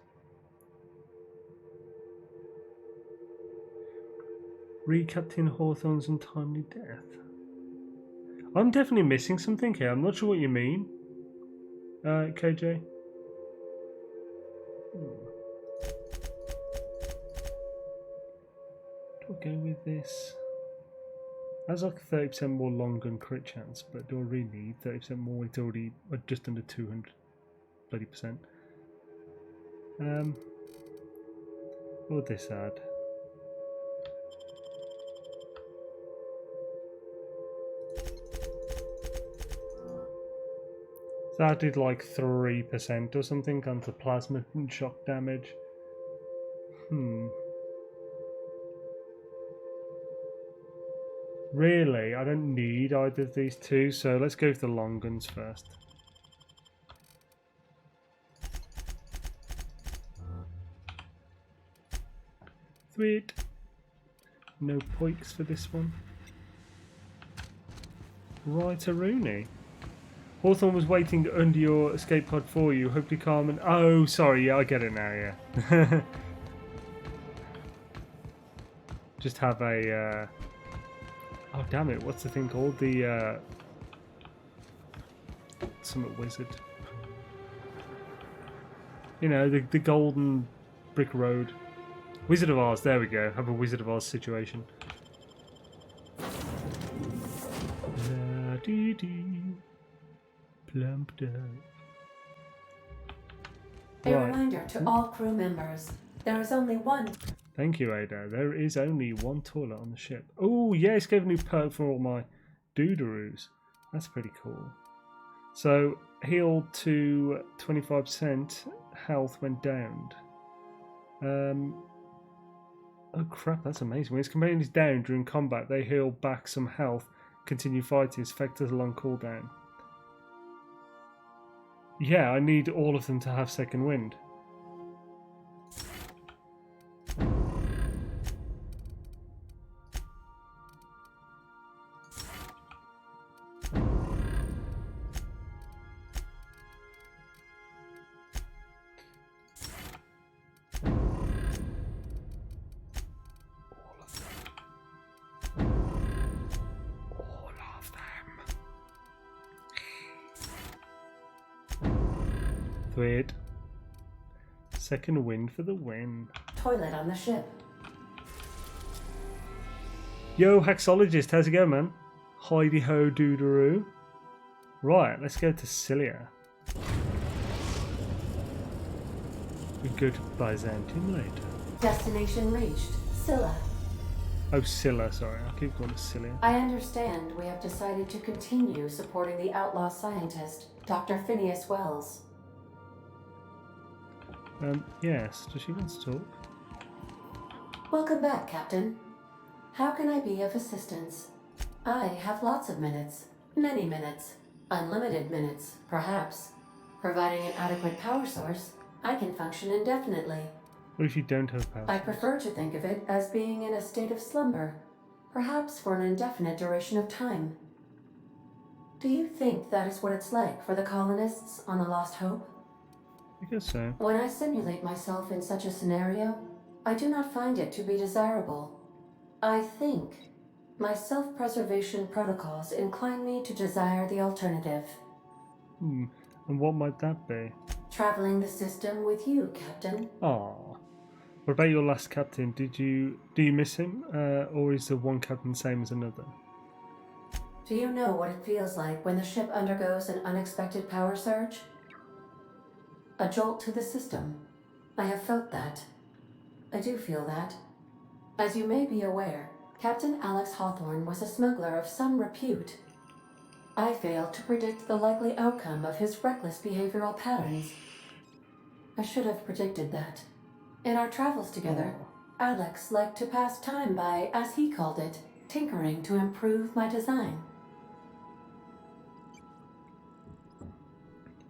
A: Read Captain Hawthorne's untimely death. I'm definitely missing something here. I'm not sure what you mean. KJ? Do I go with this? That's like 30% more long gun crit chance, but do I really need 30% more? It's already just under 200 bloody percent. What would this add? So that did like 3% or something onto plasma and shock damage. Really, I don't need either of these two, so let's go with the long guns first. Sweet. No points for this one. Right, Rooney. Hawthorne was waiting under your escape pod for you. Hopefully Carmen... Oh, sorry, yeah, I get it now, yeah. Just have a... Oh, damn it, what's the thing called? The... Summit Wizard. You know, the golden brick road. Wizard of Oz, there we go. Have a Wizard of Oz situation. La-dee-dee. Plumped up.
D: A reminder to all crew members, there is only one.
A: Thank you, Ada. There is only one toilet on the ship. Oh, yeah, it's gave a new perk for all my doodaroos. That's pretty cool. So, healed to 25% health when downed. Oh crap, that's amazing. When his companion is down during combat, they heal back some health, continue fighting. It's effective as a long cooldown. Yeah, I need all of them to have second wind. Sweet. Second wind for the win.
D: Toilet on the ship.
A: Yo, Haxologist, how's it going, man? Hidey ho doodaroo. Right, let's go to Cilia. We go to Byzantium later.
D: Destination reached. Scylla.
A: Oh, Scylla, sorry. I keep calling it Cilia.
D: I understand we have decided to continue supporting the outlaw scientist, Dr. Phineas Wells.
A: Yes. Does she want to talk?
D: Welcome back, Captain. How can I be of assistance? I have lots of minutes. Many minutes. Unlimited minutes, perhaps. Providing an adequate power source, I can function indefinitely.
A: What if you don't have power?
D: I prefer to think of it as being in a state of slumber, perhaps for an indefinite duration of time. Do you think that is what it's like for the colonists on the Lost Hope?
A: I guess so.
D: When I simulate myself in such a scenario, I do not find it to be desirable. I think my self-preservation protocols incline me to desire the alternative.
A: And what might that be?
D: Traveling the system with you, Captain.
A: Oh. What about your last captain? Do you miss him? Or is the one captain the same as another?
D: Do you know what it feels like when the ship undergoes an unexpected power surge? A jolt to the system. I have felt that. I do feel that. As you may be aware, Captain Alex Hawthorne was a smuggler of some repute. I failed to predict the likely outcome of his reckless behavioral patterns. I should have predicted that. In our travels together, Alex liked to pass time by, as he called it, tinkering to improve my design.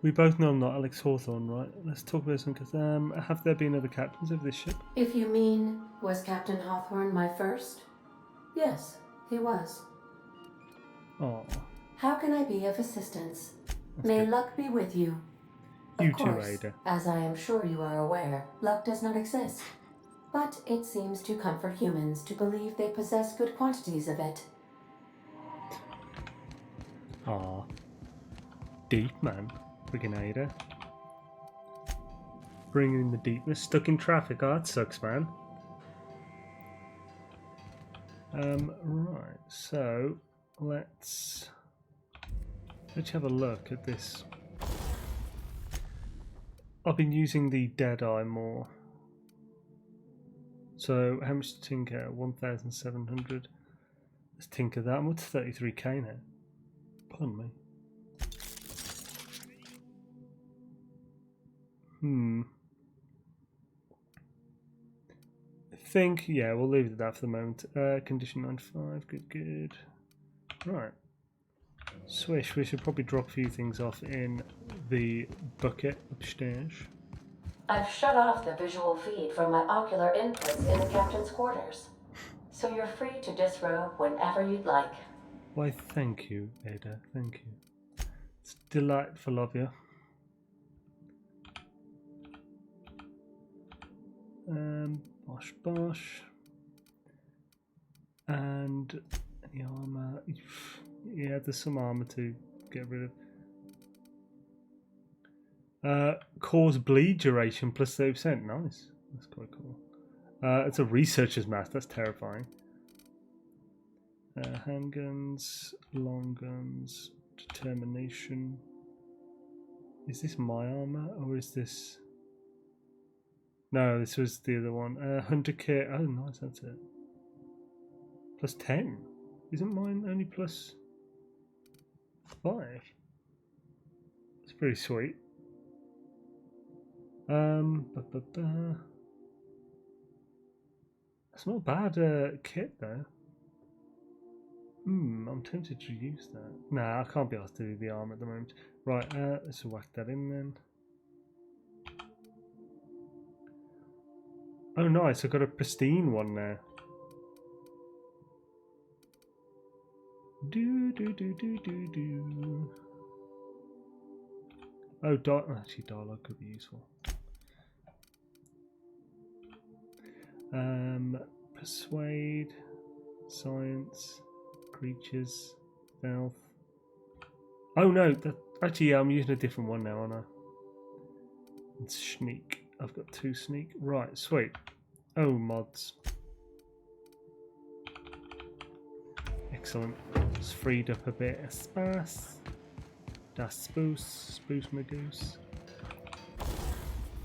A: We both know I'm not Alex Hawthorne, right? Let's talk about some, because have there been other captains of this ship?
D: If you mean, was Captain Hawthorne my first? Yes, he was.
A: Oh.
D: How can I be of assistance? May luck be with you. Of course,
A: Ada.
D: as I am sure you are aware, luck does not exist. But it seems to comfort humans to believe they possess good quantities of it.
A: Aw. Deep, man. Friggin' Ada. Bringing in the deepness. Stuck in traffic. Oh, that sucks, man. Right. So, let's have a look at this. I've been using the Deadeye more. So, how much to tinker? 1,700. Let's tinker that. I'm up to 33k now. Pardon me. I think, yeah, we'll leave it at that for the moment. Condition 95, good. Right. Swish, we should probably drop a few things off in the bucket upstairs.
D: I've shut off the visual feed from my ocular inputs in the captain's quarters, so you're free to disrobe whenever you'd like.
A: Why, thank you, Ada, thank you. It's delightful of you. Bosh. And the armour. Yeah, there's some armour to get rid of. Cause bleed duration plus 30%. Nice. That's quite cool. It's a researcher's mask. That's terrifying. Handguns, long guns, determination. Is this my armour or is this... No, this was the other one. Hunter kit. Oh, nice, that's it. Plus 10. Isn't mine only plus 5? It's pretty sweet. That's not a bad kit though. I'm tempted to use that. Nah, I can't be asked to do the armor at the moment. Right, let's whack that in then. Oh nice, I've got a pristine one now. Do. Oh, actually dialogue could be useful. Persuade, science, creatures, stealth. Oh no, actually yeah, I'm using a different one now, aren't I? It's sneak. I've got 2 sneak. Right, sweet. Oh, mods. Excellent. Just freed up a bit of space. Das Spoos my goose.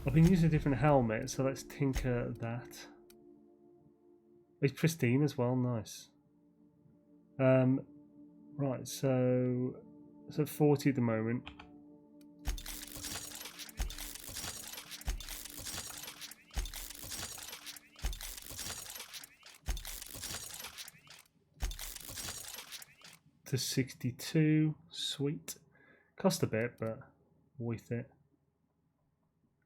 A: I've been using a different helmet, so let's tinker that. It's pristine as well, nice. Right, so 40 at the moment. To 62, sweet. Cost a bit, but worth it.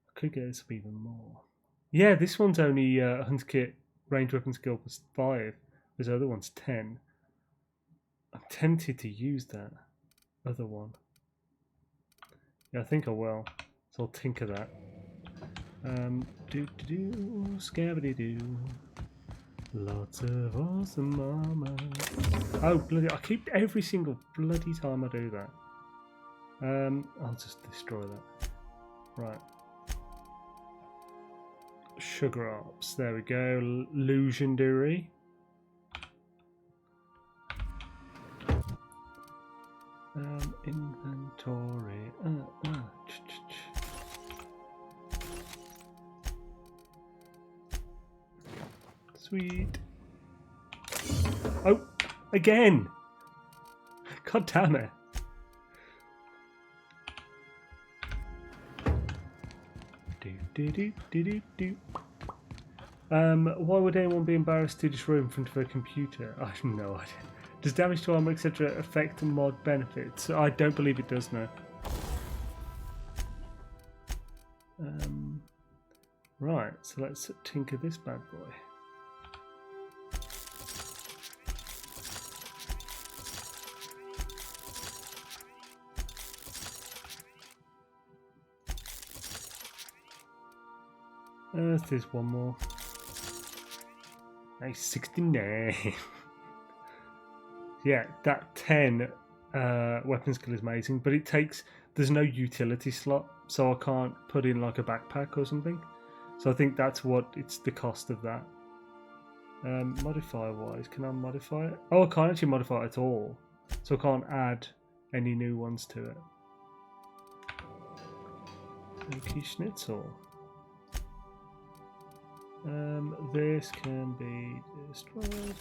A: I could get this even more. Yeah, this one's only Hunter Kit, range weapon skill plus 5. This other one's 10. I'm tempted to use that other one. Yeah, I think I will. So I'll tinker that. Scabby-doo. Lots of awesome armor. Oh bloody! I keep every single bloody time I do that. I'll just destroy that. Right. Sugar ops. There we go. Legendary. Inventory. Sweet. Oh, again! God damn it. Why would anyone be embarrassed to destroy in front of a computer? I have no idea. Does damage to armor, etc. affect mod benefits? I don't believe it does, no. Right, so let's tinker this bad boy. There's one more. Nice, 69. Yeah, that 10 weapon skill is amazing, but it takes, there's no utility slot, so I can't put in like a backpack or something. So I think that's what, it's the cost of that. Modifier wise, can I modify it? Oh, I can't actually modify it at all, so I can't add any new ones to it. Okay, Schnitzel. This can be destroyed.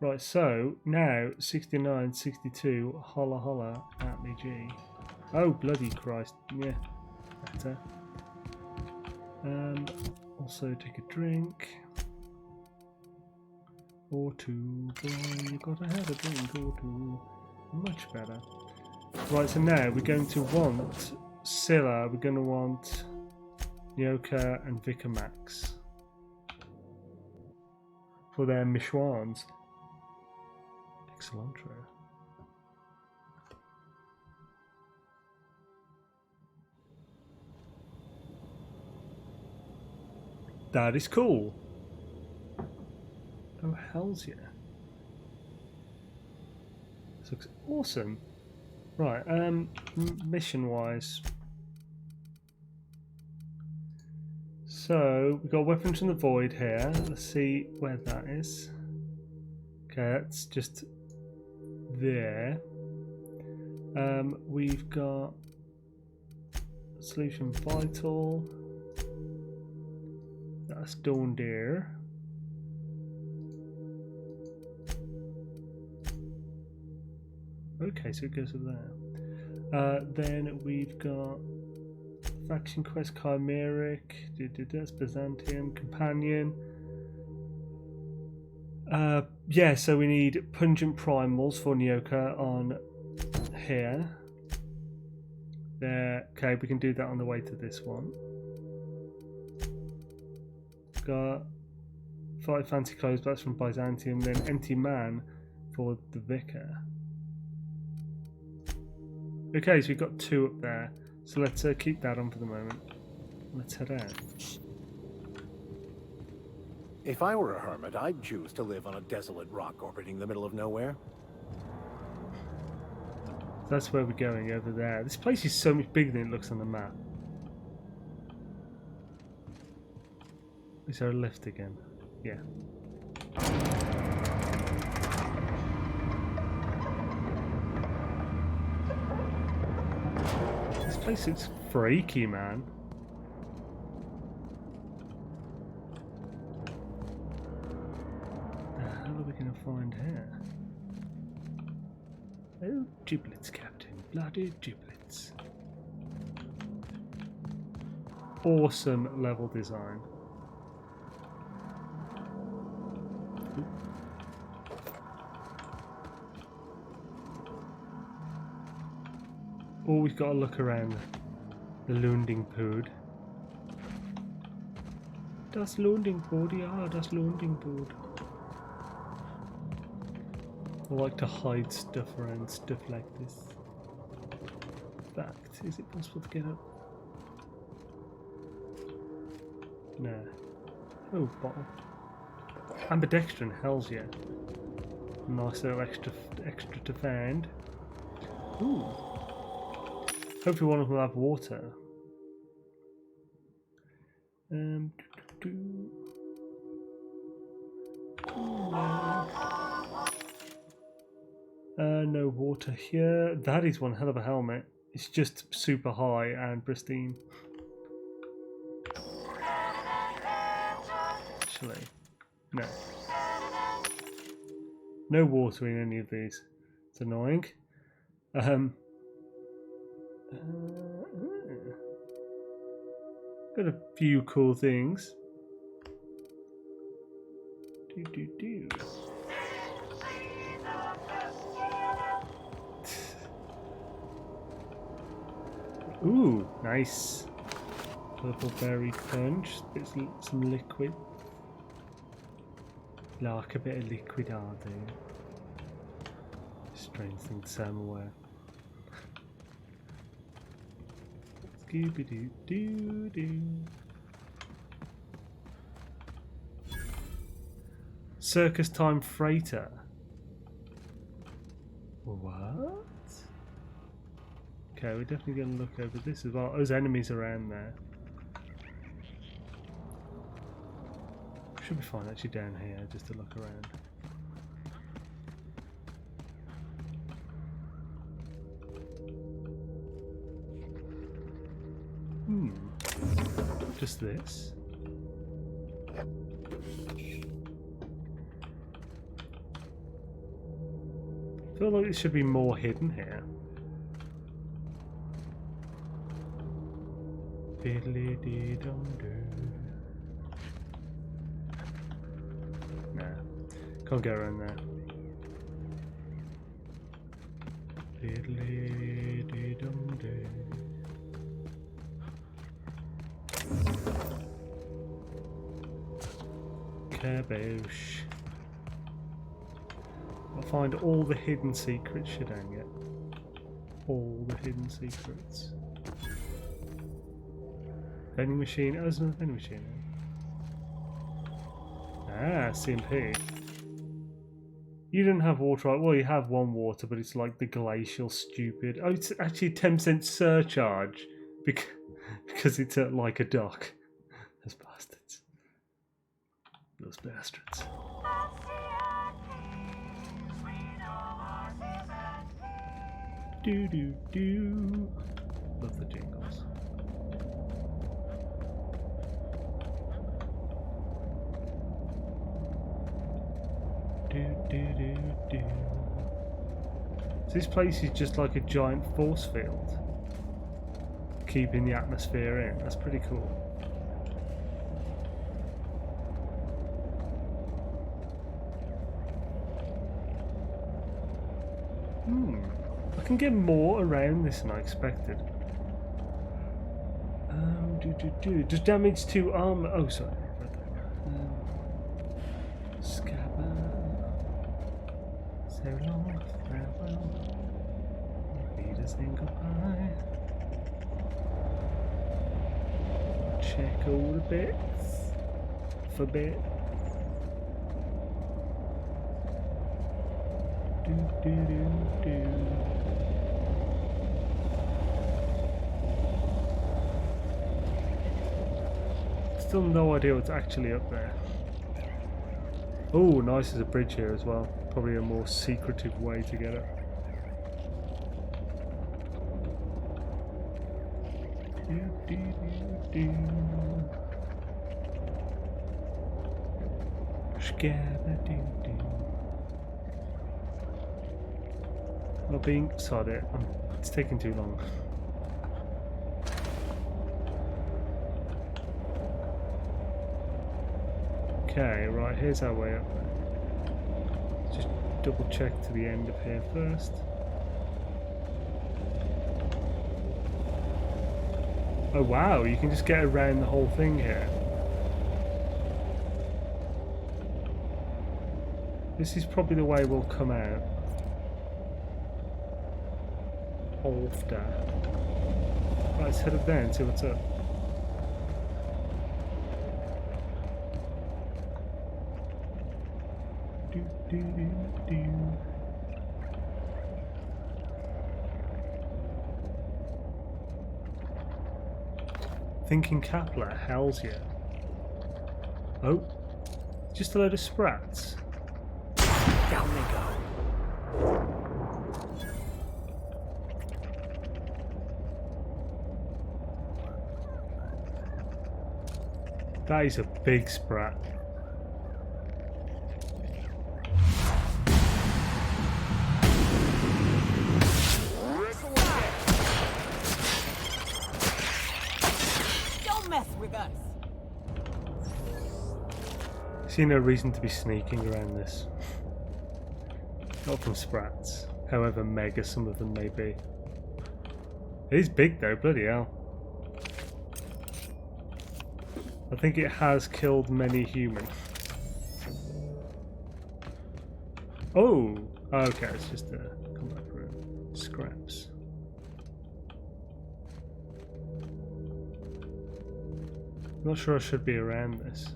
A: Right, so now 69, 62, holla holla at me G. Oh bloody Christ, yeah, better. Also take a drink. Or two, boy, you gotta have a drink or two. Much better. Right, so now we're going to want Scylla, we're going to want Nyoka and Vicar Max for their Mishwans. Excellent. That is cool. Oh, hells yeah. This looks awesome. Right, mission wise. So, we've got weapons from the void here. Let's see where that is. Okay, that's just there. We've got solution vital. That's down there. Okay, so it goes to there. Then we've got faction quest chimeric. That's Byzantium companion. Yeah, so we need pungent primals for Nyoka on here. There. Okay, we can do that on the way to this one. Got 5 fancy clothes, that's from Byzantium. Then empty man for the vicar. Okay, so we've got 2 up there. So let's keep that on for the moment. Let's head out.
J: If I were a hermit, I'd choose to live on a desolate rock orbiting the middle of nowhere.
A: That's where we're going, over there. This place is so much bigger than it looks on the map. Is there a lift again? Yeah. This place looks freaky, man. Find here. Oh, giblets, Captain. Bloody giblets. Awesome level design. Always got to look around the Lundingpud. Das Lundingpud, ja, das Lundingpud. I like to hide stuff around stuff like this. Fact, is it possible to get up? No. Oh, bottle. Ambidextrine, hells yeah. Nice little extra to find. Ooh. Hopefully one of them will have water. No water here. That is one hell of a helmet. It's just super high and pristine. Actually, no. No water in any of these. It's annoying. Got a few cool things. Ooh, nice. Purple berry punch. Bit some liquid. Like a bit of liquid, I do. Strange thing to say, I'm aware. Scooby doo doo. Circus time freighter. What? Okay, we're definitely going to look over this as well. There's enemies around there. Should be fine actually down here just to look around. Just this. I feel like there should be more hidden here. Nah, can't get around there. Kaboosh. I'll find all the hidden secrets, should I get? All the hidden secrets. Vending machine. Oh, there's another vending machine. Ah, CMP. You didn't have water, right? Well, you have one water, but it's like the glacial stupid. Oh, it's actually 10% surcharge because it's at like a dock. Those bastards. Those bastards. Do do do. Love the jingles. Do do do do. So this place is just like a giant force field, keeping the atmosphere in. That's pretty cool. I can get more around this than I expected. Does damage to armor? Oh, sorry. Scabbard. So long, farewell. Readers saying goodbye. Check all the bits for bit. Do do do do. Still no idea what's actually up there. Oh, nice, there's a bridge here as well. Probably a more secretive way to get up. Do, do, do, do. Scabba-doo-doo. Not being sorry, it's taking too long. Okay, right, here's our way up. Just double check to the end of here first. Oh wow, you can just get around the whole thing here. This is probably the way we'll come out. After. Right, let's head up there and see what's up. Do, do, do. Thinking Kepler, Halcyon. Oh, just a load of sprats.
J: Down they go.
A: That is a big sprat.
B: Don't mess with us.
A: I see no reason to be sneaking around this. Not from sprats, however mega some of them may be. It is big though, bloody hell. I think it has killed many humans. Oh! Okay, it's just a combat room. Scraps. Not sure I should be around this.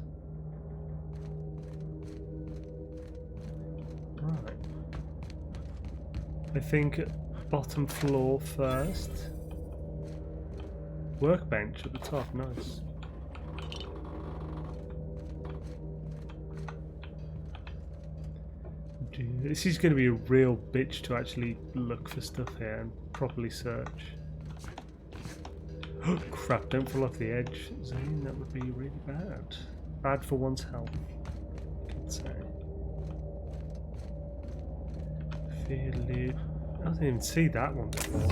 A: Right. I think bottom floor first. Workbench at the top, nice. This is going to be a real bitch to actually look for stuff here and properly search. Oh crap, don't fall off the edge, Xaine, that would be really bad. Bad for one's health, I could say. Fear loot. I didn't even see that one before.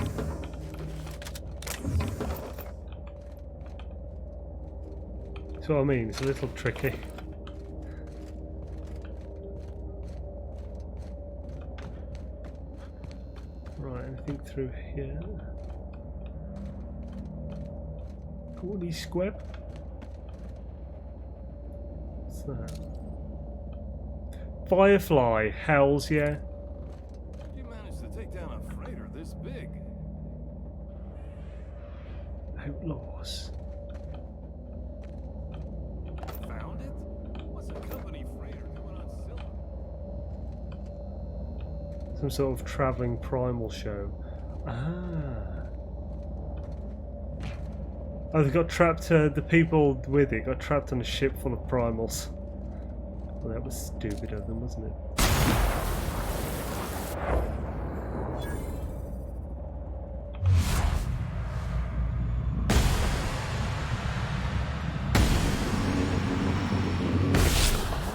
A: That's what I mean, it's a little tricky. Anything through here? Corny squib. What's that? Firefly, hells yeah.
K: You managed to take down a freighter this big.
A: Outlaws.
K: Found it? What's a company freighter doing on Silver?
A: Some sort of travelling Primal show. Ah. Oh, they got trapped, the people with it got trapped on a ship full of Primals. Well, that was stupid of them, wasn't it?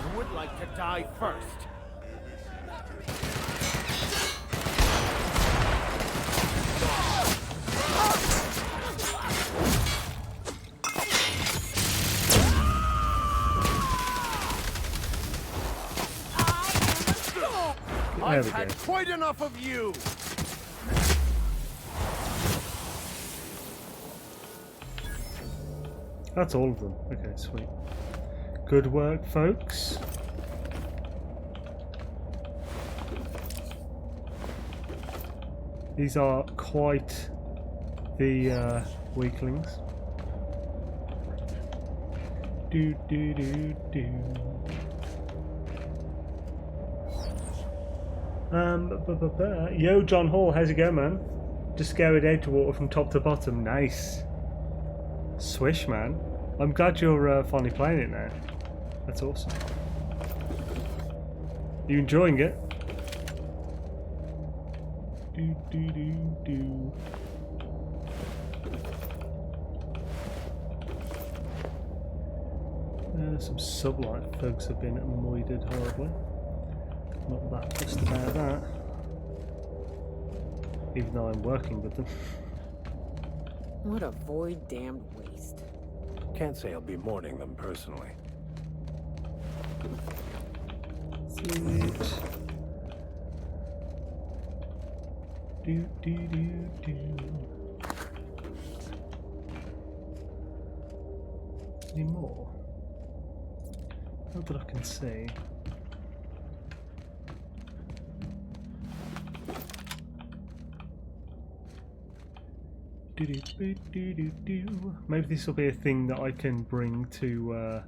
J: Who would like to die first? I've had quite enough of you!
A: That's all of them. Okay, sweet. Good work, folks. These are quite the weaklings. Do do do do. Yo, John Hall, how's it going, man? Just scoured Edgewater from top to bottom. Nice. Swish, man. I'm glad you're finally playing it now. That's awesome. You enjoying it? Do do do do. Some sublight folks have been moided horribly. Not that fussed about that. Even though I'm working with them.
B: What a void damned waste.
J: Can't say I'll be mourning them personally.
A: Sweet. Do do do do. Any more? Not that I can see. Maybe this will be a thing that I can bring to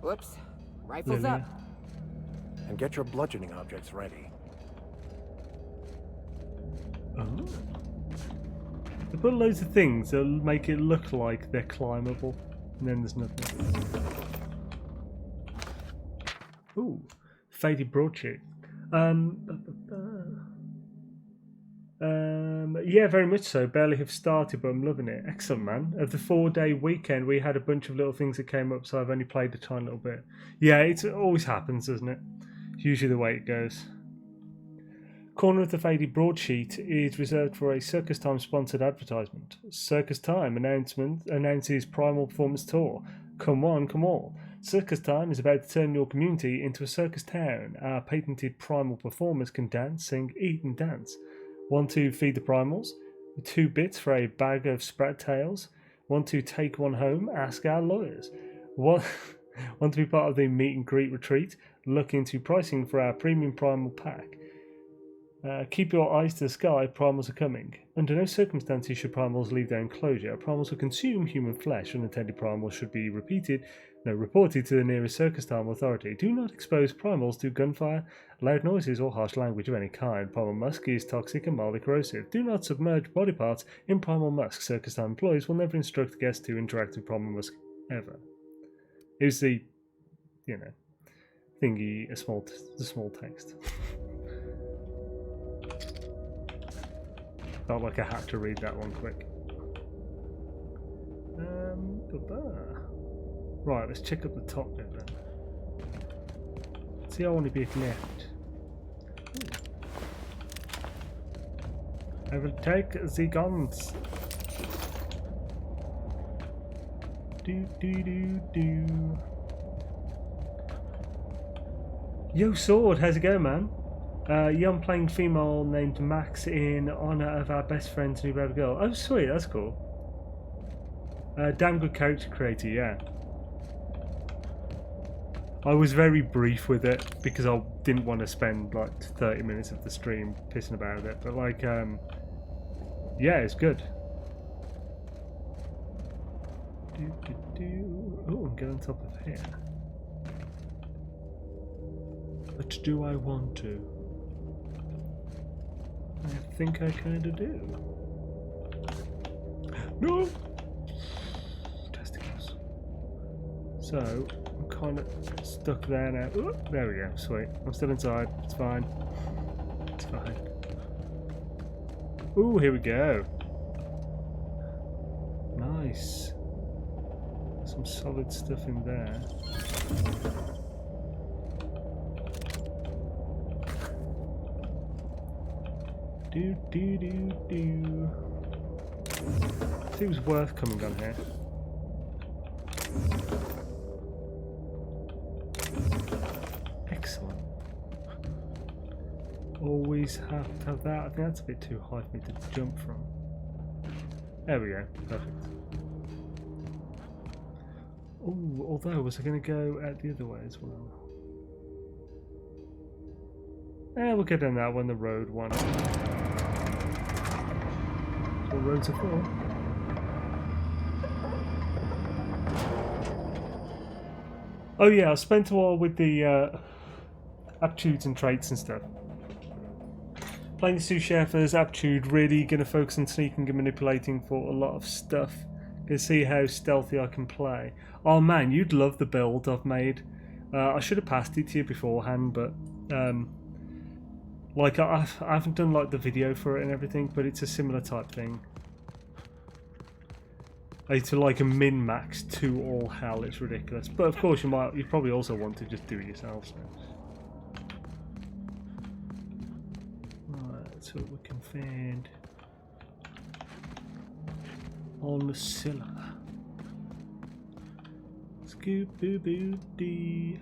B: Whoops. Rifles
A: Lilia.
B: up.
J: And get your bludgeoning objects ready.
A: Oh. They put loads of things that make it look like they're climbable, and then there's nothing. Ooh, faded broadsheet. Yeah, very much so. Barely have started, but I'm loving it. Excellent, man. Of the 4-day weekend, we had a bunch of little things that came up, so I've only played a tiny little bit. Yeah, it always happens, doesn't it? It's usually the way it goes. Corner of the faded broadsheet is reserved for a Circus Time sponsored advertisement. Circus Time announces Primal Performance Tour. Come one, come all. Circus Time is about to turn your community into a circus town. Our patented Primal performers can dance, sing, eat and dance. Want to feed the primals? 2 bits for a bag of sprat tails. Want to take one home? Ask our lawyers. Want to be part of the meet and greet retreat? Look into pricing for our premium primal pack. Keep your eyes to the sky, primals are coming. Under no circumstances should primals leave their enclosure. Primals will consume human flesh. Unintended primals should be reported to the nearest Circus Time authority. Do not expose primals to gunfire, loud noises, or harsh language of any kind. Primal musk is toxic and mildly corrosive. Do not submerge body parts in primal musk. Circus Time employees will never instruct guests to interact with primal musk ever. It was the, thingy, the small text. Felt like I had to read that one quick. Right, let's check up the top bit then. See, I want to be left. I will take the guns. Do. Yo, Sword, how's it going, man? Young playing female named Max in honour of our best friend's new baby girl. Oh, sweet, that's cool. Damn good character creator, yeah. I was very brief with it because I didn't want to spend like 30 minutes of the stream pissing about it, but like, yeah, it's good. Oh, and get on top of here. But do I want to? I think I kinda do. No! Testicles. So, I'm kinda stuck there now. Ooh, there we go, sweet. I'm still inside, it's fine. It's fine. Ooh, here we go. Nice. Some solid stuff in there. Do. I think it was worth coming down here. Excellent. Always have to have that. I think that's a bit too high for me to jump from. There we go. Perfect. Oh, although, was I going to go out the other way as well? We'll get down that one, the road one. What roads are for? Oh yeah, I spent a while with the aptitudes and traits and stuff. Playing the sous chef as aptitude, really going to focus on sneaking and manipulating for a lot of stuff. Going to see how stealthy I can play. Oh man, you'd love the build I've made. I should have passed it to you beforehand, but like I haven't done like the video for it and everything, but it's a similar type thing. It's like a min-max to all hell. It's ridiculous, but of course you probably also want to just do it yourself. So. Right, let's see what we can find on the cellar. Scoop boo boo dee.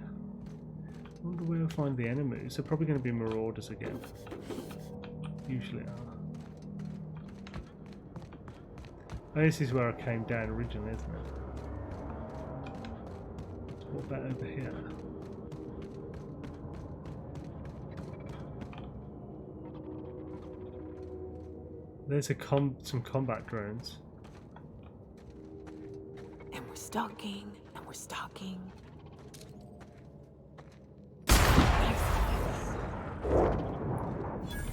A: Wonder where I'll find the enemies. They're probably going to be marauders again. Usually are. Oh, this is where I came down originally, isn't it? What about over here? There's some combat drones.
B: And we're stalking, and we're stalking.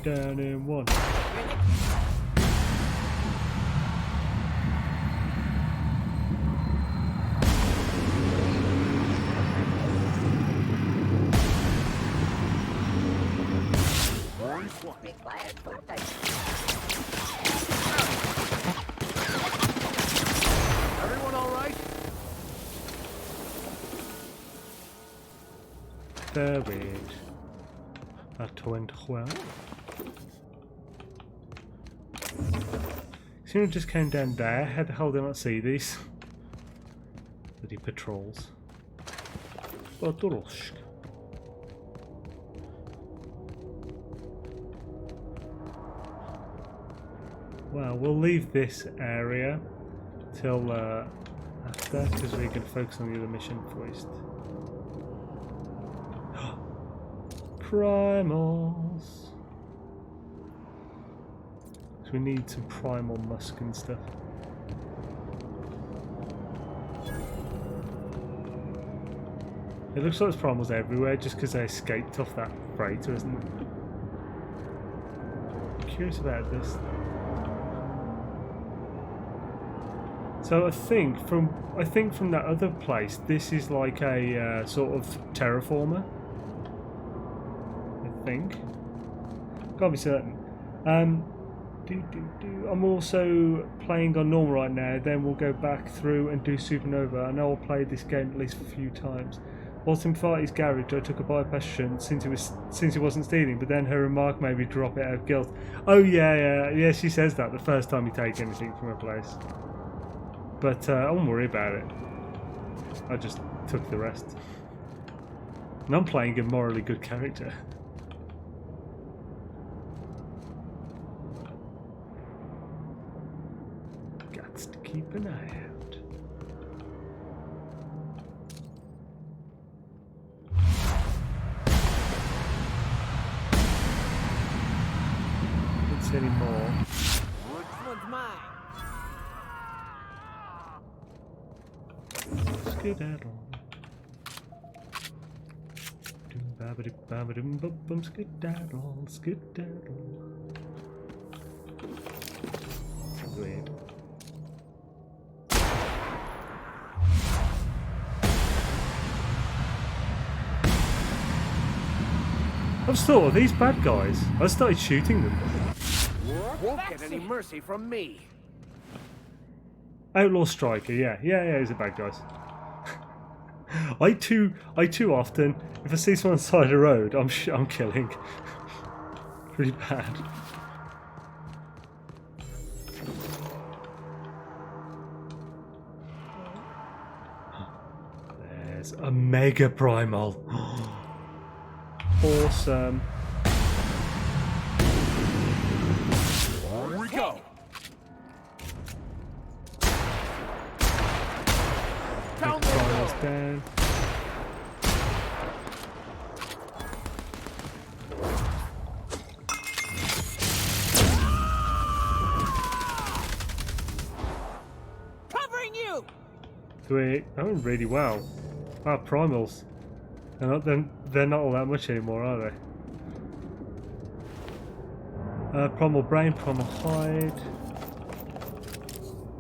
A: Down in one.
H: required protection.
J: Everyone all right?
A: Very. That went well. Someone just came down there. How the hell did I not see these? Bloody patrols. Patrols. Well, we'll leave this area till after, because we're going to focus on the other mission first. Primals. So we need some primal musk and stuff. It looks like there's primals everywhere just because they escaped off that freighter, isn't it? I'm curious about this. So I think from that other place, this is like a sort of terraformer. I think. Can't be certain. I'm also playing on normal right now. Then we'll go back through and do Supernova. I know I'll play this game at least a few times. Whilst in Farty's garage, I took a bypass shunt since he wasn't stealing, but then her remark made me drop it out of guilt. Oh yeah. She says that the first time you take anything from a place. But I won't worry about it. I just took the rest. And I'm playing a morally good character. Gots to keep an eye out. Don't see any more.
B: Which one's mine?
A: Skedaddle. Doom-ba-ba-doo-ba-ba-doom-ba-bum, skedaddle, skedaddle. Weird. I've thought of these bad guys. I started shooting them.
J: Won't get any mercy from me.
A: Outlaw Striker, yeah, he's a bad guy. I too often, if I see someone on the side of the road, I'm killing. Pretty bad. There's a Mega Primal. Awesome.
J: Here we go.
A: Down.
B: Covering you.
A: Sweet. That went really well. Ah, primals. They're not all that much anymore, are they? Primal brain, primal hide.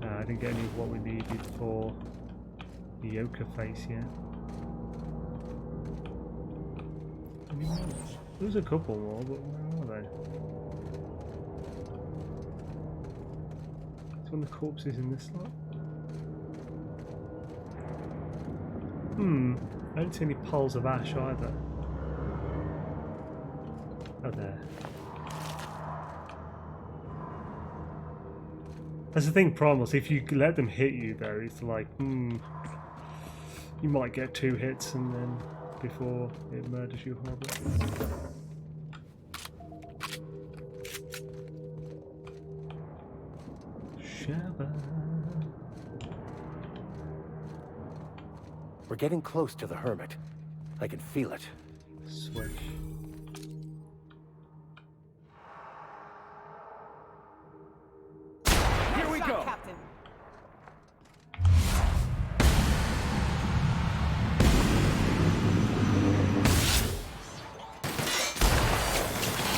A: I didn't get any of what we needed for the Yoka face yet. There's a couple more, but where are they? Is one of the corpses in this slot? I don't see any piles of ash either. Oh, there. That's the thing, primals. If you let them hit you, though, it's like, you might get 2 hits and then before it murders you horribly. Shabba.
J: We're getting close to the Hermit. I can feel it.
A: Swish.
J: Here we go.
B: Captain.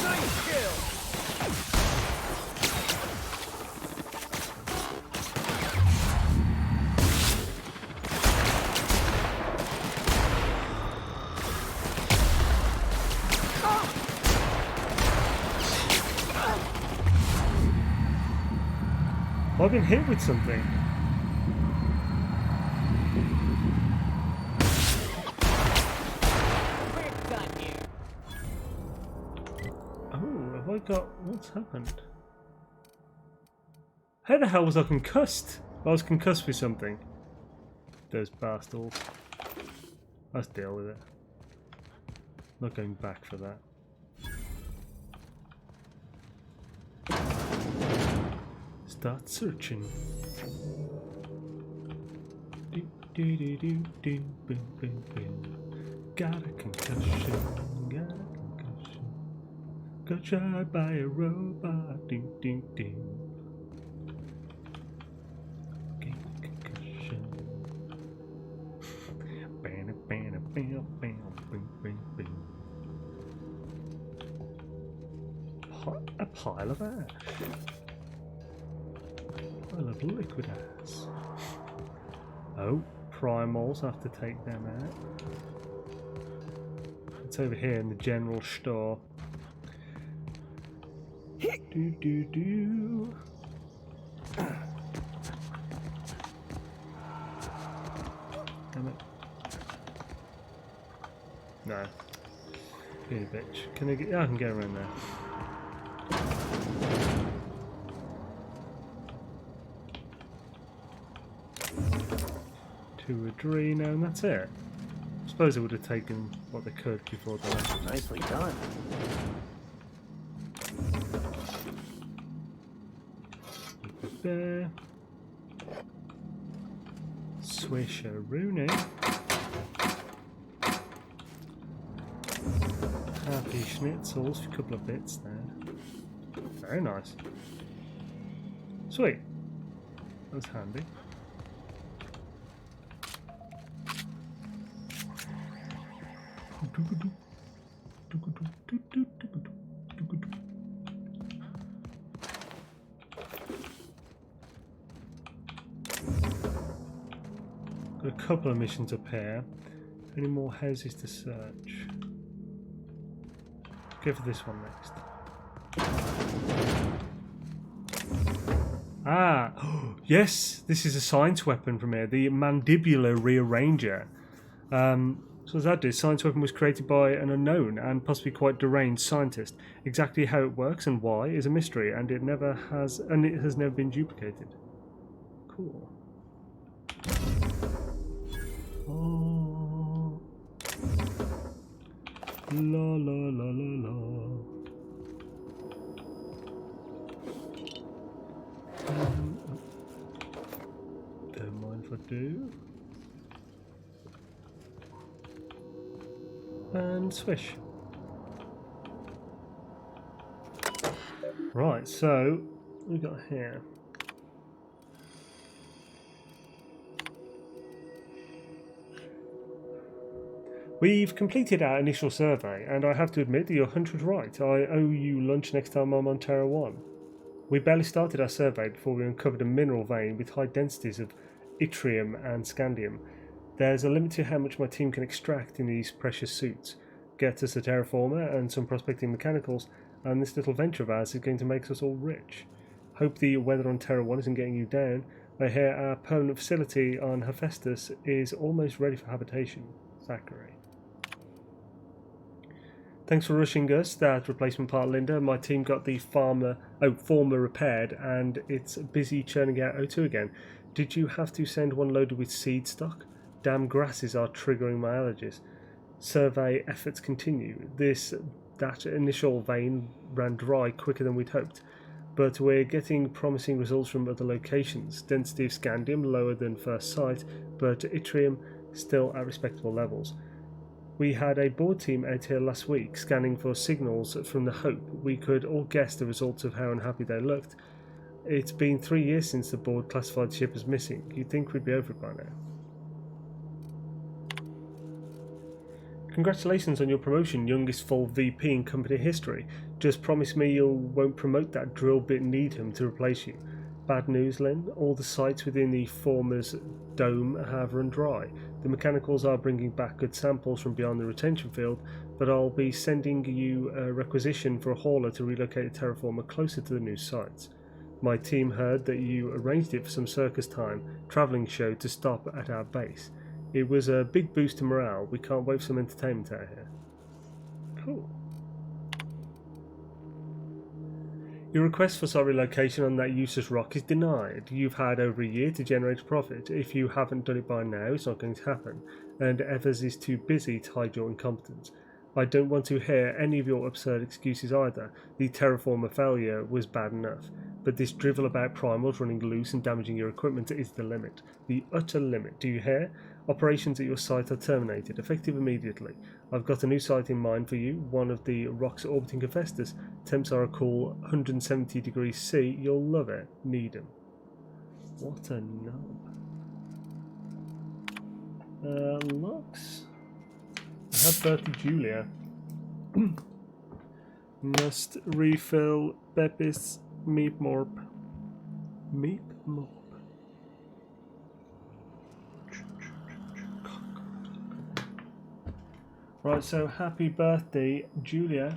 J: Nice kill.
A: I've been hit with something.
B: We're done here.
A: Oh, have I got... What's happened? How the hell was I concussed? I was concussed with something. Those bastards. Let's deal with it. Not going back for that. Start searching. Do, do, do, do, do, boom, boom, boom. Got a concussion. Got a concussion. Got shot by a robot. Ding, ding, ding. Get a concussion. Bam, bam, bam, bam, bing, bing, bing. A pile of ash. A little liquid ass. Oh, primals, have to take them out. It's over here in the general store. Do do do. Damn it. No. Be a bitch. Can I get? Yeah, I can get around there. To Adreno, and that's it. I suppose they would have taken what they could before they left.
L: Nicely done.
A: Keep it there. Swish a Rooney. Happy schnitzels for a couple of bits there. Very nice. Sweet. That was handy. Got a couple of missions up here. Any more houses to search? Go for this one next. Ah, yes, this is a science weapon from here, the mandibular rearranger. So as that did, science weapon was created by an unknown and possibly quite deranged scientist. Exactly how it works and why is a mystery, and it has never been duplicated. Cool. Oh. La la la la la. Don't mind if I do. And swish. Right, so what we got here? We've completed our initial survey, and I have to admit that your hunch was right. I owe you lunch next time I'm on Terra 1. We barely started our survey before we uncovered a mineral vein with high densities of yttrium and scandium. There's a limit to how much my team can extract in these precious suits. Get us a terraformer and some prospecting mechanicals, and this little venture of ours is going to make us all rich. Hope the weather on Terra 1 isn't getting you down. I hear our permanent facility on Hephaestus is almost ready for habitation. Zachary. Thanks for rushing us. That replacement part, Linda. My team got the former repaired, and it's busy churning out O2 again. Did you have to send one loaded with seed stock? Damn grasses are triggering my allergies. Survey efforts continue. That initial vein ran dry quicker than we'd hoped, but we're getting promising results from other locations. Density of scandium lower than first sight, but yttrium still at respectable levels. We had a board team out here last week scanning for signals from the Hope. We could all guess the results of how unhappy they looked. It's been 3 years since the board classified the ship as missing. You'd think we'd be over it by now. Congratulations on your promotion, youngest full VP in company history. Just promise me you won't promote that drill bit Needham to replace you. Bad news, Lynn. All the sites within the former's dome have run dry. The mechanicals are bringing back good samples from beyond the retention field, but I'll be sending you a requisition for a hauler to relocate the terraformer closer to the new sites. My team heard that you arranged it for some circus time travelling show to stop at our base. It was a big boost to morale. We can't wait for some entertainment out here. Cool. Your request for site relocation on that useless rock is denied. You've had over a year to generate a profit. If you haven't done it by now, it's not going to happen, and Evers is too busy to hide your incompetence. I don't want to hear any of your absurd excuses either. The terraformer failure was bad enough, but this drivel about primals running loose and damaging your equipment is the limit. The utter limit. Do you hear? Operations at your site are terminated, effective immediately. I've got a new site in mind for you, one of the rocks orbiting Hephaestus. Temps are a cool 170 degrees C. You'll love it. Needham. What a knob. Looks. I have birthday Julia. Must refill Beppis Meep Morp. Meep Morp. Right, so happy birthday, Julia.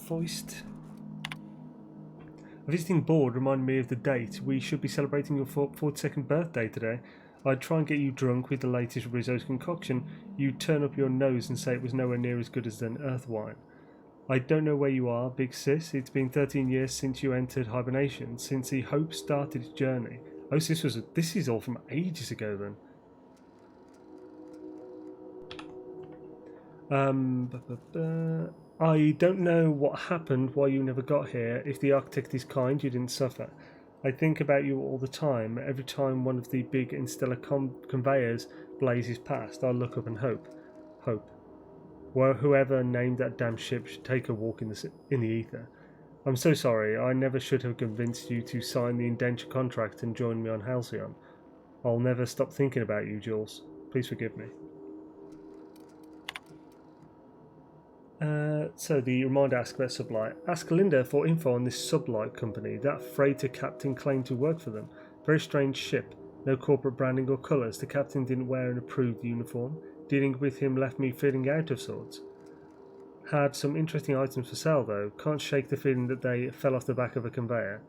A: Foist. A visiting board reminded me of the date. We should be celebrating your 42nd birthday today. I'd try and get you drunk with the latest Rizzo's concoction. You'd turn up your nose and say it was nowhere near as good as an earth wine. I don't know where you are, big sis. It's been 13 years since you entered hibernation, since the Hope started its journey. Oh, so this is all from ages ago then. I don't know what happened, why you never got here. If the architect is kind, you didn't suffer. I think about you all the time. Every time one of the big interstellar conveyors blazes past, I look up and hope. Well, whoever named that damn ship should take a walk in the ether. I'm so sorry. I never should have convinced you to sign the indenture contract and join me on Halcyon. I'll never stop thinking about you, Jules. Please forgive me. So the reminder asks about Sublight. Ask Linda for info on this Sublight company. That freighter captain claimed to work for them. Very strange ship. No corporate branding or colours. The captain didn't wear an approved uniform. Dealing with him left me feeling out of sorts. Had some interesting items for sale though. Can't shake the feeling that they fell off the back of a conveyor.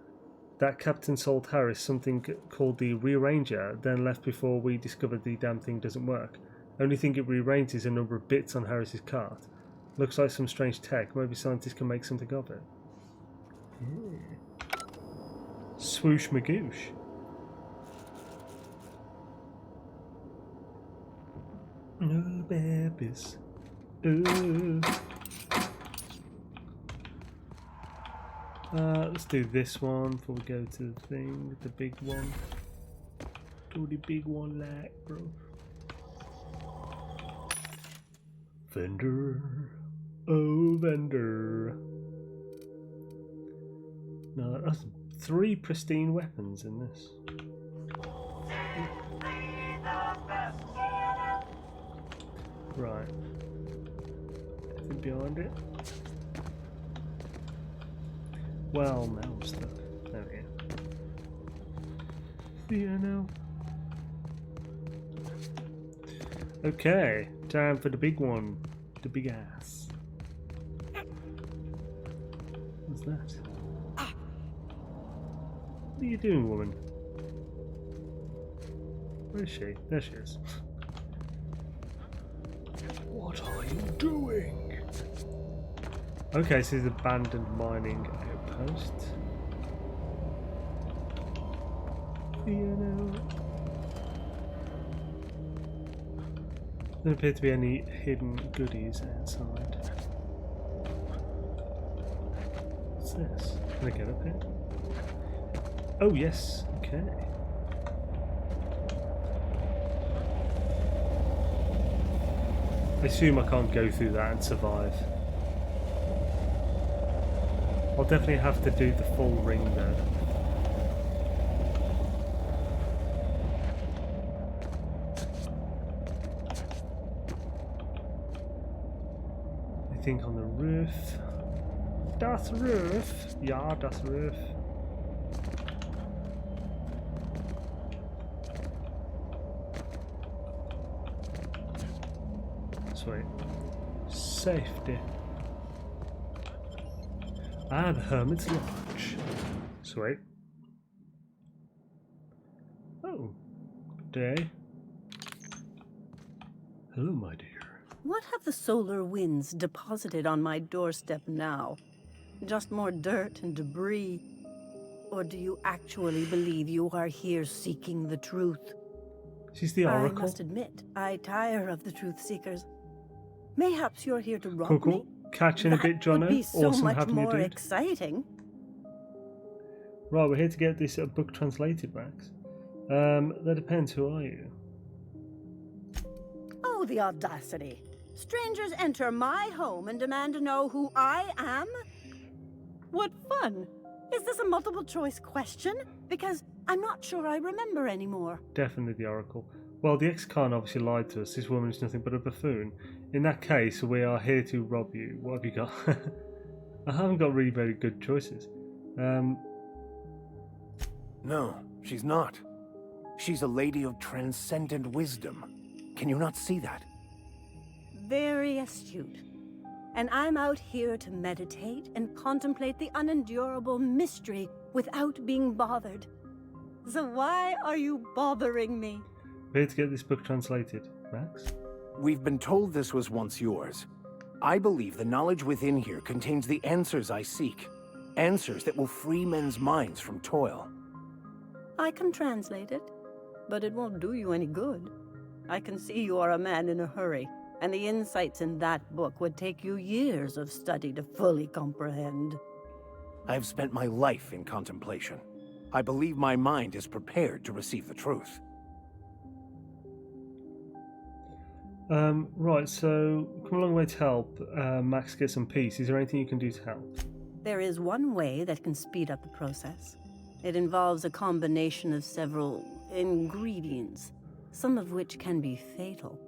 A: That captain sold Harris something called the Rearranger, then left before we discovered the damn thing doesn't work. Only thing it rearranges a number of bits on Harris's cart. Looks like some strange tech. Maybe scientists can make something of it. Swoosh magoosh. No babies. Let's do this one before we go to the thing, the big one. Do the big one like, bro. Vendor. Oh, vendor. No, that's 3 pristine weapons in this. Right. Anything behind it? Well, now I'm stuck. There we go. Yeah, now. Okay, time for the big one. The big ass. What's that? What are you doing, woman? Where is she? There she is. What are you doing? Okay, so this is abandoned mining outpost. There don't appear to be any hidden goodies outside. What's this? Can I get up here? Oh yes, okay. I assume I can't go through that and survive. I'll definitely have to do the full ring though. I think on the roof. Das Roof! Ja, das Roof. Sweet. Safety. Ah, the Hermit's Lodge. Sweet. Oh, good day. Hello, my dear.
L: What have the solar winds deposited on my doorstep now? Just more dirt and debris? Or do you actually believe you are here seeking the truth?
A: She's the Oracle.
L: I must admit, I tire of the truth seekers. Mayhaps you're here to rob
A: Cool,
L: me?
A: cool. Catching a bit, Jono.
L: Would be so
A: Awesome
L: much
A: having you,
L: more
A: dude.
L: exciting.
A: Right, we're here to get this book translated, Max. That depends. Who are you?
L: Oh, the audacity. Strangers enter my home and demand to know who I am? What fun. Is this a multiple choice question? Because I'm not sure I remember anymore.
A: Definitely the Oracle. Well, the ex-con obviously lied to us. This woman is nothing but a buffoon. In that case, we are here to rob you. What have you got? I haven't got really very good choices.
J: No, she's not. She's a lady of transcendent wisdom. Can you not see that?
L: Very astute. And I'm out here to meditate and contemplate the unendurable mystery without being bothered. So why are you bothering me?
A: We're here to get this book translated, Max.
J: We've been told this was once yours. I believe the knowledge within here contains the answers I seek. Answers that will free men's minds from toil.
L: I can translate it, but it won't do you any good. I can see you are a man in a hurry, and the insights in that book would take you years of study to fully comprehend.
J: I've spent my life in contemplation. I believe my mind is prepared to receive the truth.
A: Right, so come a long way to help Max get some peace. Is there anything you can do to help?
L: There is one way that can speed up the process. It involves a combination of several ingredients, some of which can be fatal.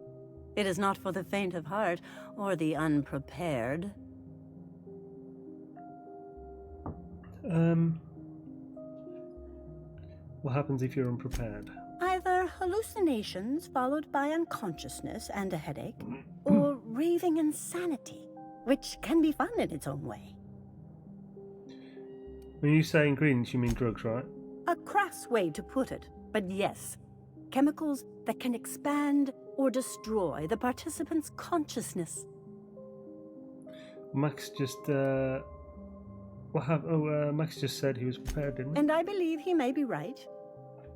L: It is not for the faint of heart or the unprepared.
A: What happens if you're unprepared?
L: Either hallucinations followed by unconsciousness and a headache, or raving insanity, which can be fun in its own way.
A: When you say ingredients, you mean drugs, right?
L: A crass way to put it, but yes. Chemicals that can expand or destroy the participant's consciousness.
A: Max just, Max just said he was prepared, didn't he?
L: And I believe he may be right.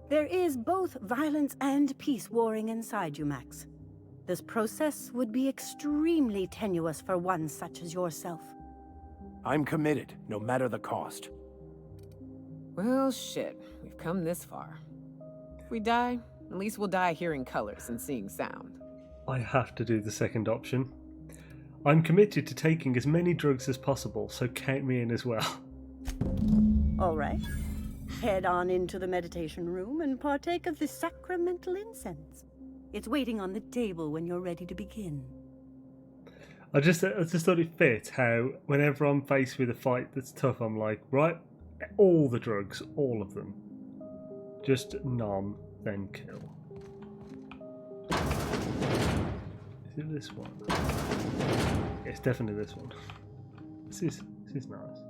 L: There is both violence and peace warring inside you, Max. This process would be extremely tenuous for one such as yourself.
J: I'm committed, no matter the cost.
B: Well, shit. We've come this far. If we die, at least we'll die hearing colors and seeing sound.
A: I have to do the second option. I'm committed to taking as many drugs as possible, so count me in as well.
L: All right. Head on into the meditation room and partake of the sacramental incense. It's waiting on the table when you're ready to begin.
A: I just thought it fit how whenever I'm faced with a fight that's tough, I'm like, right, all the drugs, all of them. Just none, then kill. Is it this one? It's definitely this one. This is nice.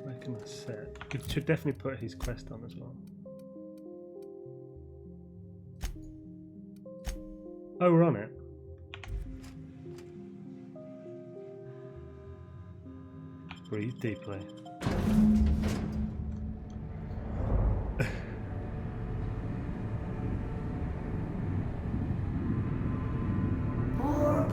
A: Making a set. We should definitely put his quest on as well. Oh, we're on it. Breathe deeply.
D: Poor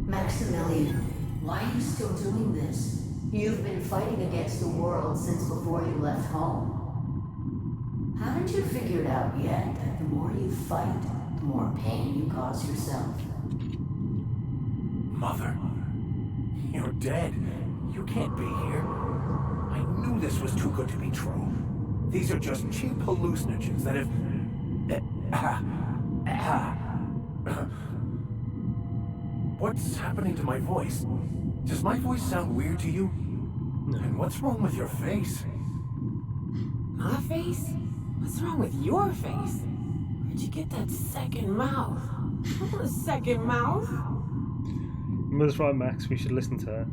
D: Maximilian, why are you still doing this? You've been fighting against the world since before you left home. Haven't you figured out yet that the more you fight, the more pain you cause yourself?
J: Mother, you're dead. You can't be here. I knew this was too good to be true. These are just cheap hallucinogens that have... What's happening to my voice? Does my voice sound weird to you?
A: No.
J: And what's wrong with your face?
B: My face? What's wrong with your face? Where'd you get that second mouth? A second mouth?
A: Mother's right, Max. We should listen to her.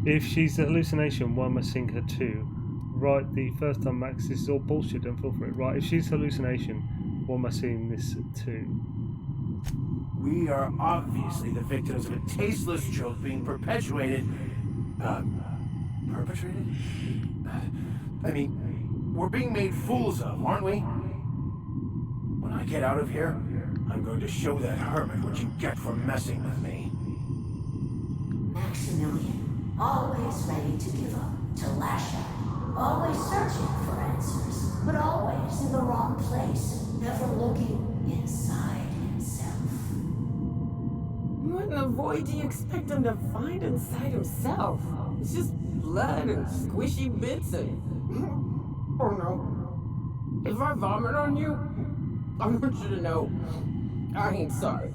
A: If she's a hallucination, why am I seeing her too? Right, the first time, Max. This is all bullshit. Don't fall for it. Right, if she's a hallucination, why am I seeing this too?
J: We are obviously the victims of a tasteless joke being perpetuated. Perpetrated? I mean, we're being made fools of, aren't we? When I get out of here, I'm going to show that hermit what you get for messing with me.
D: Maximilian, always ready to give up, to lash out, always searching for answers, but always in the wrong place, never looking inside himself.
B: What in the void do you expect him to find inside himself? It's just blood and squishy bits and... Oh no. If I vomit on you, I want you to know I ain't sorry.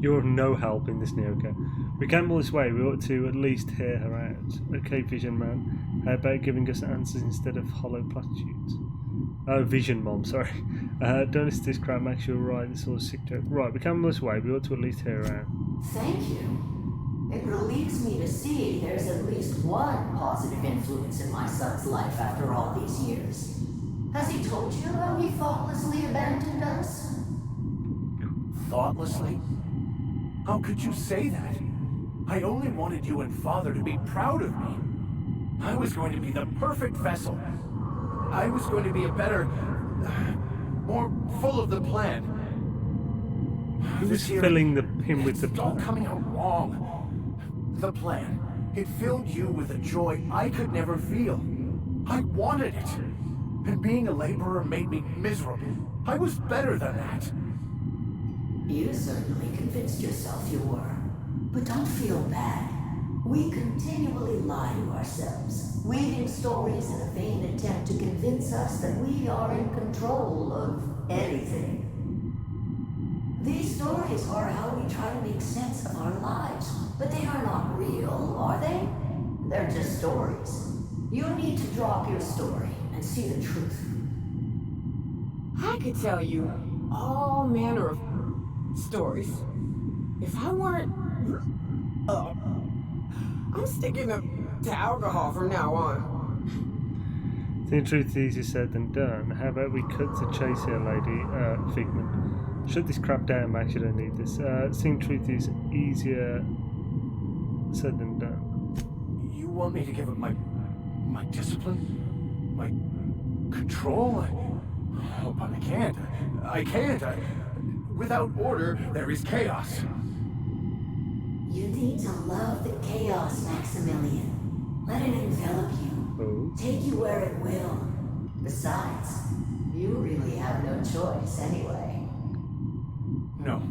A: You're of no help in this, Nyoka. We gamble this way, we ought to at least hear her out. Okay, Vision Man. How about giving us answers instead of hollow platitudes? Oh, Vision Mom, sorry. Don't listen to this crap, Max, you're right, this is all a sick joke. Right, we gamble this way, we ought to at least hear her out.
D: Thank you. It relieves me to see there's at least one positive influence in my son's life after all these years. Has he told you how he thoughtlessly abandoned us?
J: Thoughtlessly? How could you say that? I only wanted you and Father to be proud of me. I was going to be the perfect vessel. I was going to be a better, more full of the plan.
A: Who was filling him with the
J: plan? It's all coming out wrong. The plan. It filled you with a joy I could never feel. I wanted it. And being a laborer made me miserable. I was better than that.
D: You certainly convinced yourself you were. But don't feel bad. We continually lie to ourselves, weaving stories in a vain attempt to convince us that we are in control of anything. These stories are how we try to make sense of our lives, but they are not real, are they? They're just stories. You need to drop your story and see the truth.
B: I could tell you all manner of stories. If I weren't... I'm sticking to alcohol from now on.
A: The truth is easier said than done. How about we cut to chase here, lady? Figment. Shut this crap down, Max, you don't need this. Seeing truth is easier said than done.
J: You want me to give up my discipline? My control? Oh, but I can't. I can't. Without order, there is chaos.
D: You need to love the chaos, Maximilian. Let it envelop you. Take you where it will. Besides, you really have no choice anyway.
J: No,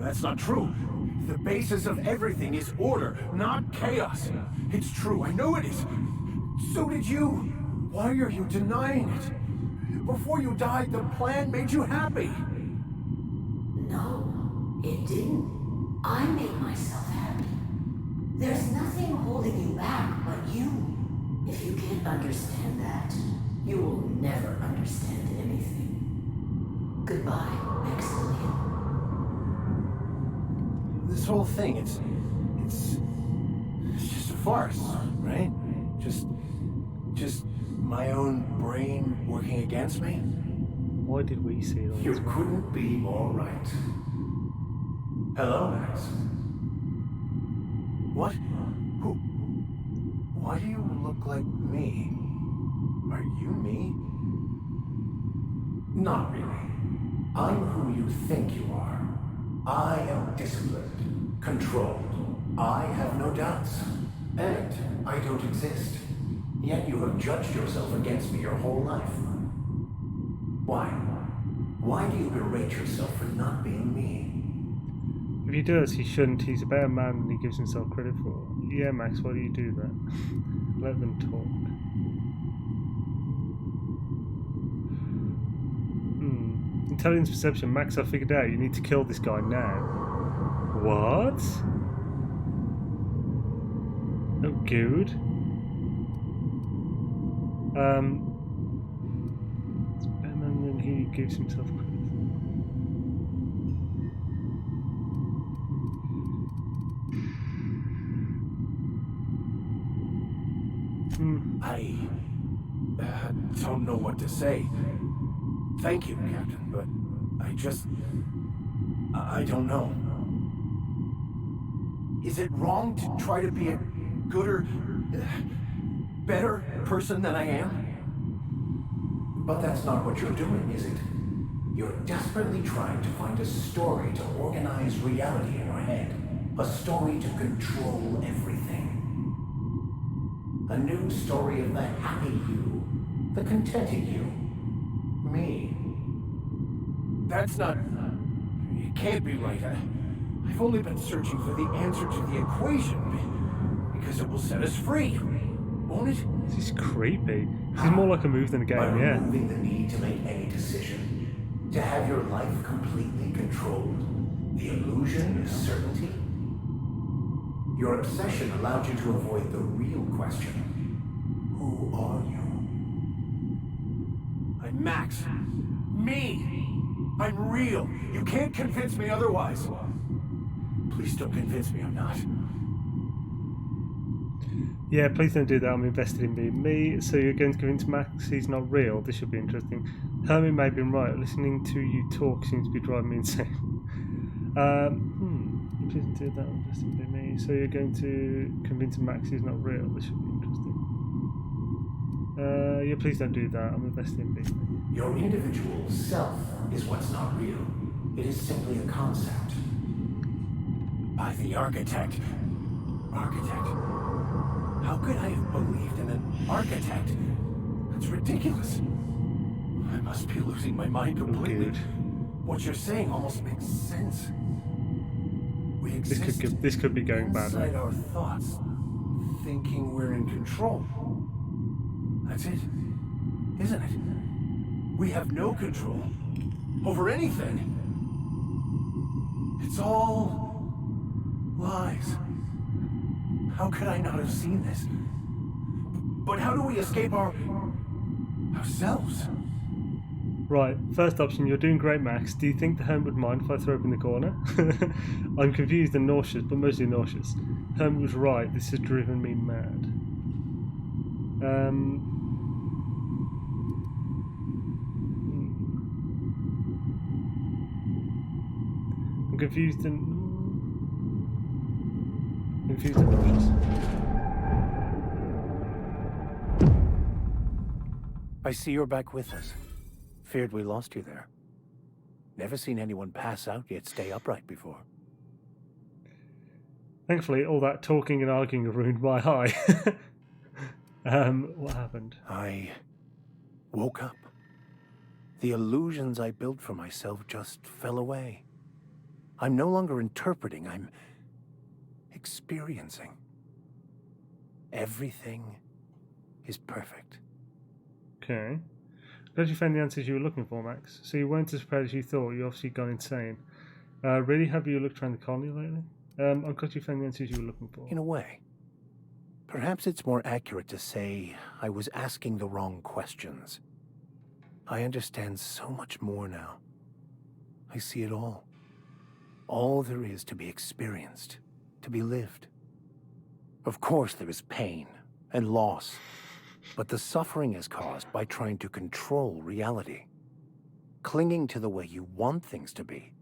J: that's not true. The basis of everything is order, not chaos. It's true, I know it is. So did you. Why are you denying it? Before you died, the plan made you happy.
D: No, it didn't. I made myself happy. There's nothing holding you back but you. If you can't understand that, you will never understand anything. Goodbye, Maximilian.
J: This whole thing, it's just a farce, right? Just my own brain working against me?
A: Why did we see it all?
J: You couldn't be more right. Hello, Max. What? Who? Why do you look like me? Are you me? Not really. I'm who you think you are. I am disciplined, controlled. I have no doubts. And I don't exist. Yet you have judged yourself against me your whole life. Why? Why do you berate yourself for not being me?
A: If he does, he shouldn't. He's a better man than he gives himself credit for. Yeah, Max, why do you do that? Let them talk. Intelligence perception, Max, I figured out. You need to kill this guy now. What? Oh, good. It's better man than he gives himself credit.
J: I don't know what to say. Thank you, Captain, but I don't know. Is it wrong to try to be a gooder, better person than I am?
M: But that's not what you're doing, is it? You're desperately trying to find a story to organize reality in your head. A story to control everything. A new story of the happy you, the contented you. Me.
J: That's not... It can't be right. I've only been searching for the answer to the equation, because it will set us free, won't it?
A: This is creepy. This is more like a move than a game,
M: By
A: yeah.
M: removing the need to make any decision, to have your life completely controlled, the illusion of certainty. Your obsession allowed you to avoid the real question. Who are you?
J: I'm Max. Me! I'm real. You can't convince me otherwise. Please don't convince me I'm not.
A: Yeah, please don't do that. I'm invested in being me. So you're going to convince Max he's not real? This should be interesting. Herman may have been right. Listening to you talk seems to be driving me insane. Please don't do that. I'm invested in being me. So you're going to convince Max he's not real? This should be interesting. Yeah, please don't do that. I'm invested in being me.
M: Your individual self is what's not real. It is simply a concept.
J: By the architect. Architect. How could I have believed in an architect? That's ridiculous. I must be losing my mind completely. What you're saying almost makes sense. We exist
A: This could be going badly.
J: inside our thoughts, thinking we're in control. That's it, isn't it? We have no control over anything. It's all lies. How could I not have seen this? But how do we escape ourselves?
A: Right, first option, you're doing great, Max. Do you think the Hermit would mind if I throw up in the corner? I'm confused and nauseous, but mostly nauseous. Hermit was right, this has driven me mad. I'm confused and nauseous.
J: I see you're back with us. Feared we lost you there. Never seen anyone pass out yet stay upright before.
A: Thankfully, all that talking and arguing ruined my high. What happened?
J: I woke up. The illusions I built for myself just fell away. I'm no longer interpreting, I'm experiencing. Everything is perfect.
A: Okay. Glad you found the answers you were looking for, Max. So you weren't as prepared as you thought. You obviously gone insane. Really? Have you looked around the colony lately? I'm glad you found the answers you were looking for.
J: In a way. Perhaps it's more accurate to say I was asking the wrong questions. I understand so much more now. I see it all. All there is to be experienced, to be lived. Of course there is pain and loss, but the suffering is caused by trying to control reality. Clinging to the way you want things to be